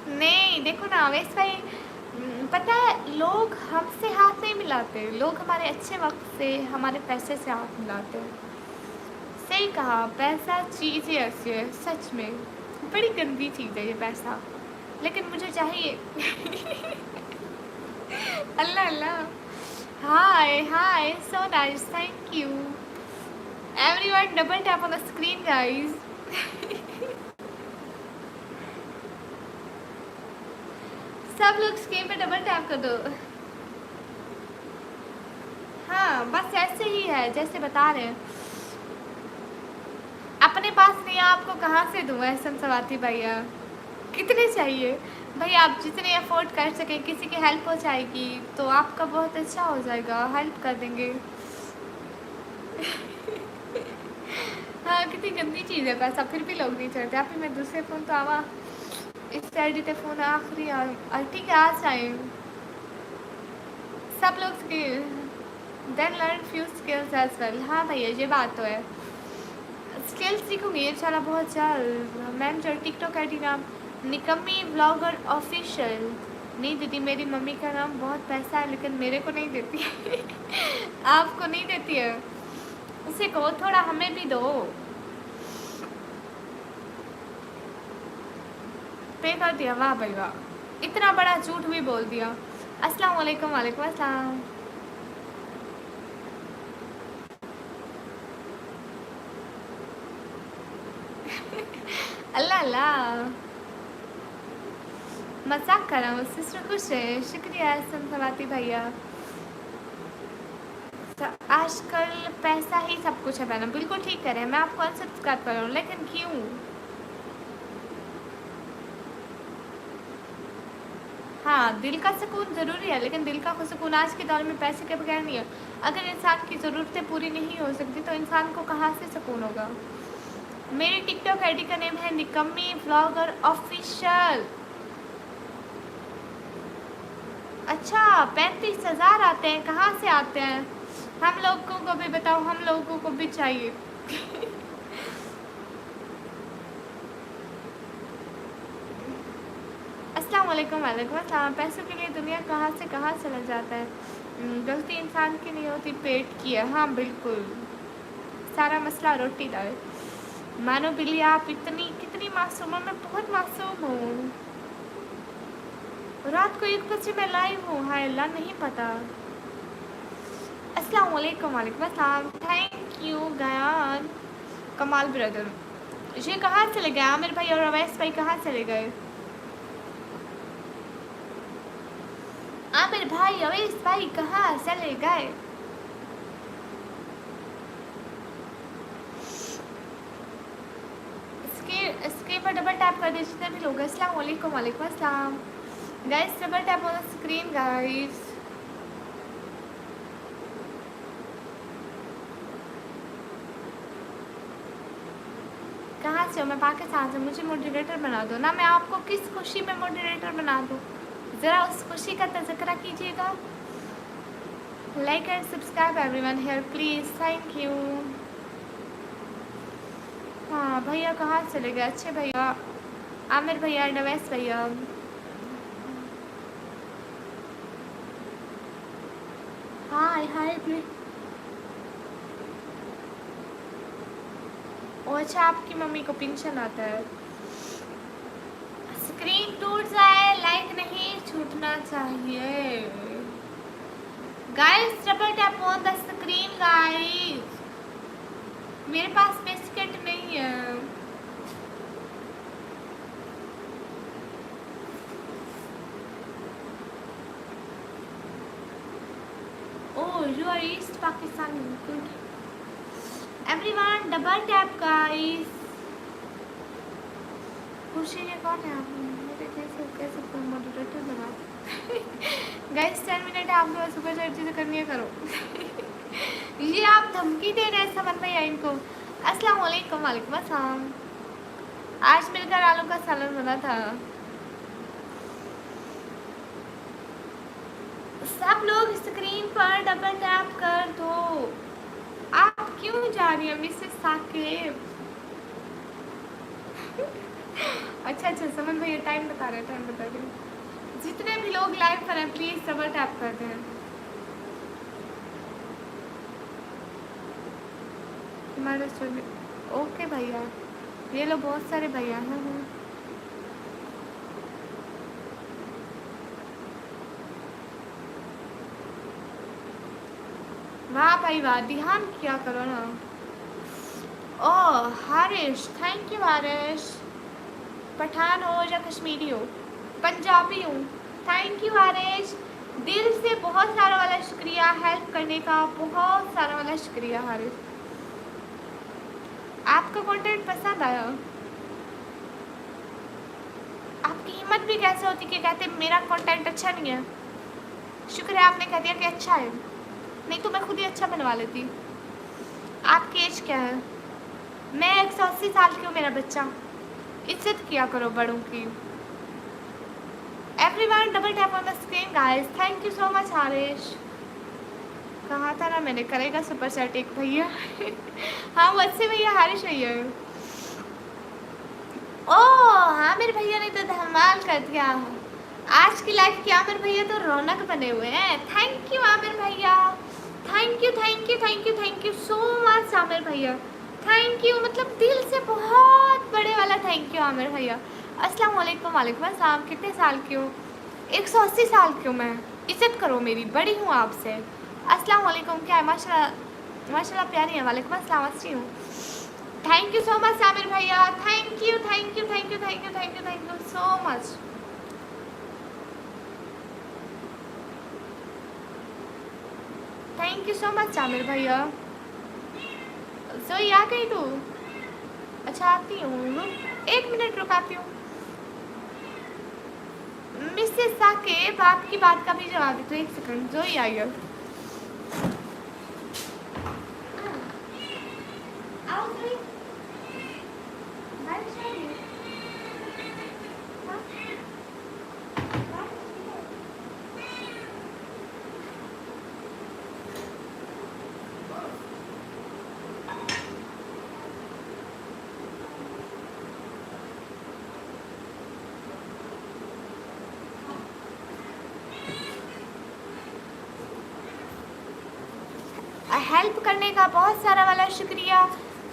नहीं देखो ना अवैस भाई, पता है लोग हमसे हाथ नहीं मिलाते, लोग हमारे अच्छे वक्त से, हमारे पैसे से हाथ मिलाते हैं। सही कहा, पैसा चीज़ ही ऐसी है सच में, बड़ी गंदी चीज़ है ये पैसा, लेकिन मुझे चाहिए। अल्लाह अल्लाह। Hi hi, so nice, thank you everyone. Double tap on the screen guys. सब लोग स्क्रीन पे डबल टैप कर दो। हाँ बस ऐसे ही है जैसे बता रहे हैं। अपने पास नहीं है आपको कहाँ से दूँ एहसन सवाती भैया? कितने चाहिए भाई? आप जितने अफोर्ड कर सकें, किसी की हेल्प हो जाएगी तो आपका बहुत अच्छा हो जाएगा, हेल्प कर देंगे। हाँ कितनी गंदी चीज़ है पैसा, फिर भी लोग नहीं चढ़ते। आप ही मैं दूसरे फ़ोन तो आवा इस आईडी ते फ़ोन आखिरी ठीक है आज आए सब लोग। Then learn few skills as well. हाँ भैया ये बात तो है, स्किल्स सीखूंगी इंशाल्लाह बहुत जल्द। मैम जो टिकटॉक आई डी नाम निकम्मी व्लॉगर ऑफिशियल। नहीं दीदी मेरी मम्मी का नाम बहुत पैसा है लेकिन मेरे को नहीं देती है। आपको नहीं देती है? उसे कहो थोड़ा हमें भी दो, पे कर दिया। वाह भाई वाह, इतना बड़ा झूठ भी बोल दिया। अस्सलाम वालेकुम। वालेकुम अस्सलाम। अल्लाह अल्लाह, मजाक कर रहा हूँ सिस्टर, खुश है। शुक्रिया सवाती भैया। तो आजकल पैसा ही सब कुछ है मैडम, बिल्कुल ठीक कह रहे हैं। मैं आपको अनसब्सक्राइब कर रहा हूँ लेकिन क्यों? हाँ दिल का सुकून ज़रूरी है लेकिन दिल का सुकून आज के दौर में पैसे के बगैर नहीं है। अगर इंसान की ज़रूरतें पूरी नहीं हो सकती तो इंसान को कहाँ से सुकून होगा? मेरी टिकटॉक आईडी का नेम है निकम्मी व्लॉगर ऑफिशियल। अच्छा 35,000 आते हैं, कहाँ से आते हैं? हम लोगों को भी बताओ, हम लोगों को भी चाहिए। अस्सलाम वालेकुम। वालेकुम अस्सलाम। पैसों के लिए दुनिया कहाँ से कहाँ चला जाता है। गलती इंसान की नहीं होती, पेट की है। हाँ बिल्कुल, सारा मसला रोटी दाल। मानो बिल्ली आप इतनी कितनी मासूम हो? मैं बहुत मासूम हूँ। रात को 1 बजे मैं लाइव हूँ। हाय अल्लाह नहीं पता। अस्सलाम वालेकुम। वालेकुम अस्सलाम। थैंक यू गयान कमाल ब्रदर। ये कहाँ चले गए? आमिर भाई और अवैस भाई कहाँ चले गए? आमिर भाई अवैस भाई कहाँ चले गए? इसके पर डबल टैप कर दीजिए जितने भी लोग। अस्सलाम वालेकुम। वालेकुम अस्सलाम। Guys double tap on the screen guys. कहाँ से हो? मैं पाकिस्तान से। मुझे मॉडरेटर बना दो ना। मैं आपको किस खुशी में मॉडरेटर बना दूँ, ज़रा उस खुशी का तज़किरा कीजिएगा। Like and subscribe everyone here please, thank you. हाँ भैया कहाँ चले गए? अच्छे भैया आमिर भैया नवैस भैया। हाय हाय प्लीज। ओ अच्छा आपकी मम्मी को पेंशन आता है। स्क्रीन टूट जाए लाइक नहीं छूटना चाहिए। Guys double tap on the screen guys. मेरे पास बिस्किट नहीं है। Oh, you are East Pakistan. Good. Everyone, double tap, guys. खुशी ने कौन है? आप मेरे कैसे मॉडरेटर बना? गाइस 10 मिनट आप लोग सुबह से चीज़ें करनी है करो। ये आप धमकी दे रहे हैं समन भैया इनको। अस्सलाम वालेकुम। वालेकुम अस्सलाम। आज मिलकर आलू का सालन बना था। सब लोग स्क्रीन पर डबल टैप कर दो। आप क्यों जा रही हैं मिसेस साकिब? अच्छा अच्छा समझ भैया टाइम बता रहे हैं, टाइम बता रहे। जितने भी लोग लाइव पर हैं प्लीज डबल टैप कर दें। हमारे ओके भैया, ये लोग बहुत सारे भैया हैं। वाह भाई वाह, ध्यान किया करो ना। ओह हारिश, थैंक यू हारिश। पठान हो या कश्मीरी हो, पंजाबी हूँ। थैंक यू हारिश, दिल से बहुत सारा वाला शुक्रिया हेल्प करने का, बहुत सारा वाला शुक्रिया हारिश। आपका कंटेंट पसंद आया? आपकी हिम्मत भी कैसे होती कि कहते मेरा कंटेंट अच्छा नहीं है। शुक्र है आपने कह दिया कि अच्छा है, नहीं तो मैं खुद ही अच्छा बनवा लेती। आपकी एज क्या है? मैं 180 साल की हूँ मेरा बच्चा। इज्जत किया करो बड़ों की। Everyone double tap on the screen guys. Thank you so much Haris. कहा था ना मैंने, करेगा सुपर सेट एक भैया। हाँ वो अच्छे भैया हारिश भैया। ओह हाँ मेरे भैया ने तो धमाल कर दिया आज की लाइफ की। आमिर भैया तो रौनक बने हुए हैं। थैंक यू आमिर भैया, thank you thank you thank you thank you so much Aamir भैया। थैंक यू, मतलब दिल से बहुत बड़े वाला थैंक यू आमिर भैया। अस्सलाम वालेकुम। वालेकुम अस्सलाम। कितने साल की हो? 180 साल की हूँ मैं। इज्जत करो मेरी, बड़ी हूँ आपसे। अस्सलाम वालेकुम। क्या है? माशाल्लाह माशाल्लाह प्यारी है। वालेकुम अस्सलाम, अच्छी हूँ। Thank you so much Aamir भैया। Thank you thank you thank you thank you thank you thank you so much. Thank you so much Aamir भैया। जोई आ गई तू? अच्छा आती हूँ, 1 मिनट रुकाती हूँ। मिसेस साकिब आपकी बात का भी जवाब दे तो 1 सेकंड। जोई आई है। आओ जोई। बारिश आ रही है? हाँ? हेल्प करने का बहुत सारा वाला शुक्रिया।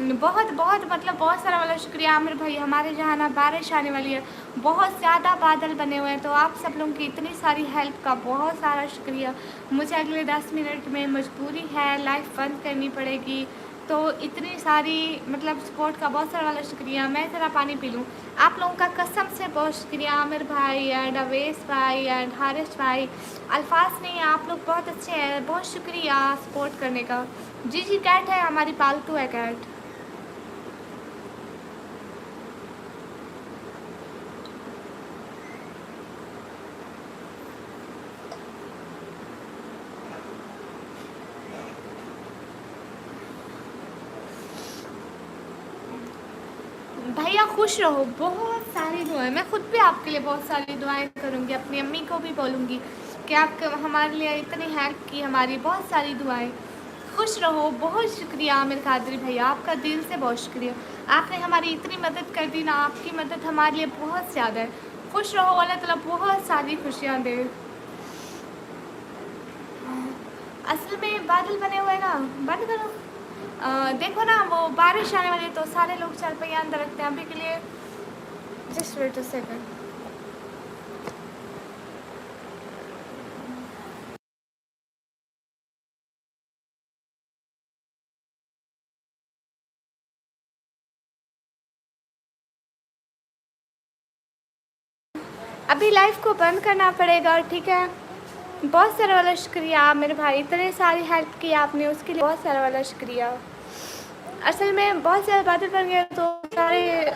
बहुत बहुत मतलब बहुत सारा वाला शुक्रिया आमिर भाई। हमारे जहाँ ना बारिश आने वाली है, बहुत ज़्यादा बादल बने हुए हैं, तो आप सब लोगों की इतनी सारी हेल्प का बहुत सारा शुक्रिया। मुझे अगले 10 मिनट में मजबूरी है, लाइफ बंद करनी पड़ेगी, तो इतनी सारी मतलब सपोर्ट का बहुत सारा वाला शुक्रिया। मैं ज़रा पानी पी लूँ। आप लोगों का कसम से बहुत शुक्रिया आमिर भाई एंड अवेश भाई एंड हारिश भाई। अल्फाज नहीं है, आप लोग बहुत अच्छे हैं। बहुत शुक्रिया सपोर्ट करने का। जी जी कैट है हमारी, पालतू है कैट। भैया खुश रहो, बहुत सारी दुआएं। मैं खुद भी आपके लिए बहुत सारी दुआएं करूँगी, अपनी अम्मी को भी बोलूँगी कि आप हमारे लिए इतनी हेल्प की, हमारी बहुत सारी दुआएं। खुश रहो। बहुत शुक्रिया आमिर कादरी भैया, आपका दिल से बहुत शुक्रिया। आपने हमारी इतनी मदद कर दी ना, आपकी मदद हमारे लिए बहुत ज़्यादा है। खुश रहो, अल्लाह ताला बहुत सारी खुशियाँ दे। असल में बादल बने हुए हैं ना, बंद करो। देखो ना वो बारिश आने वाली है, तो सारे लोग चारपहिया अंदर रखते हैं अभी के लिए। Just wait a second. अभी लाइव को बंद करना पड़ेगा, ठीक है। बहुत सारा वाला शुक्रिया मेरे भाई, इतने सारी हेल्प की आपने, उसके लिए बहुत सारा वाला शुक्रिया। असल में बहुत सारे बादल बन गए तो सारे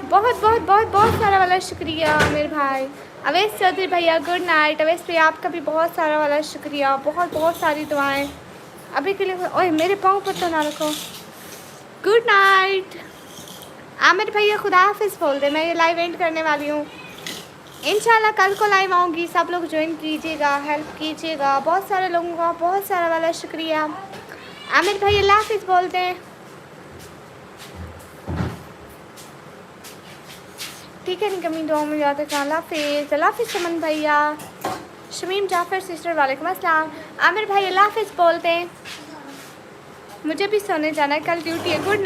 बहुत बहुत बहुत बहुत सारा वाला शुक्रिया मेरे भाई। अवैस चौधरी भैया गुड नाइट। अवैस भैया आपका भी बहुत सारा वाला शुक्रिया, बहुत बहुत सारी दुआएं अभी के लिए। ओए मेरे पाँव पर तो ना रखो। गुड नाइट आमिर भैया, खुदा हाफिज़ बोल दे। मैं ये लाइव एंड करने वाली हूँ। इंशाल्लाह कल को लाइव आऊँगी, सब लोग ज्वाइन कीजिएगा, हेल्प कीजिएगा। बहुत सारे लोगों का बहुत सारा वाला शुक्रिया। आमिर भैया अल्लाह हाफिज़ बोल दें। ठीक है, नहीं कमी दुआ में याद रखना। अल्लाह हाफिज़। अल्लाह हाफिज़ समन भैया, शमीम जाफ़र सिस्टर वालेकुम अस्सलाम। आमिर भाई अल्लाह हाफिज़ बोलते हैं, मुझे भी सोने जाना है, कल ड्यूटी है। गुड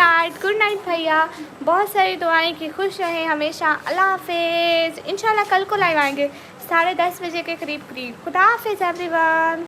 नाइट भैया, बहुत सारी दुआएं कि खुश रहें हमेशा। अल्लाह हाफिज़। इंशाल्लाह कल को लाइव आएंगे 10:30 बजे के करीब। खुदा हाफिज़ एवरीवन।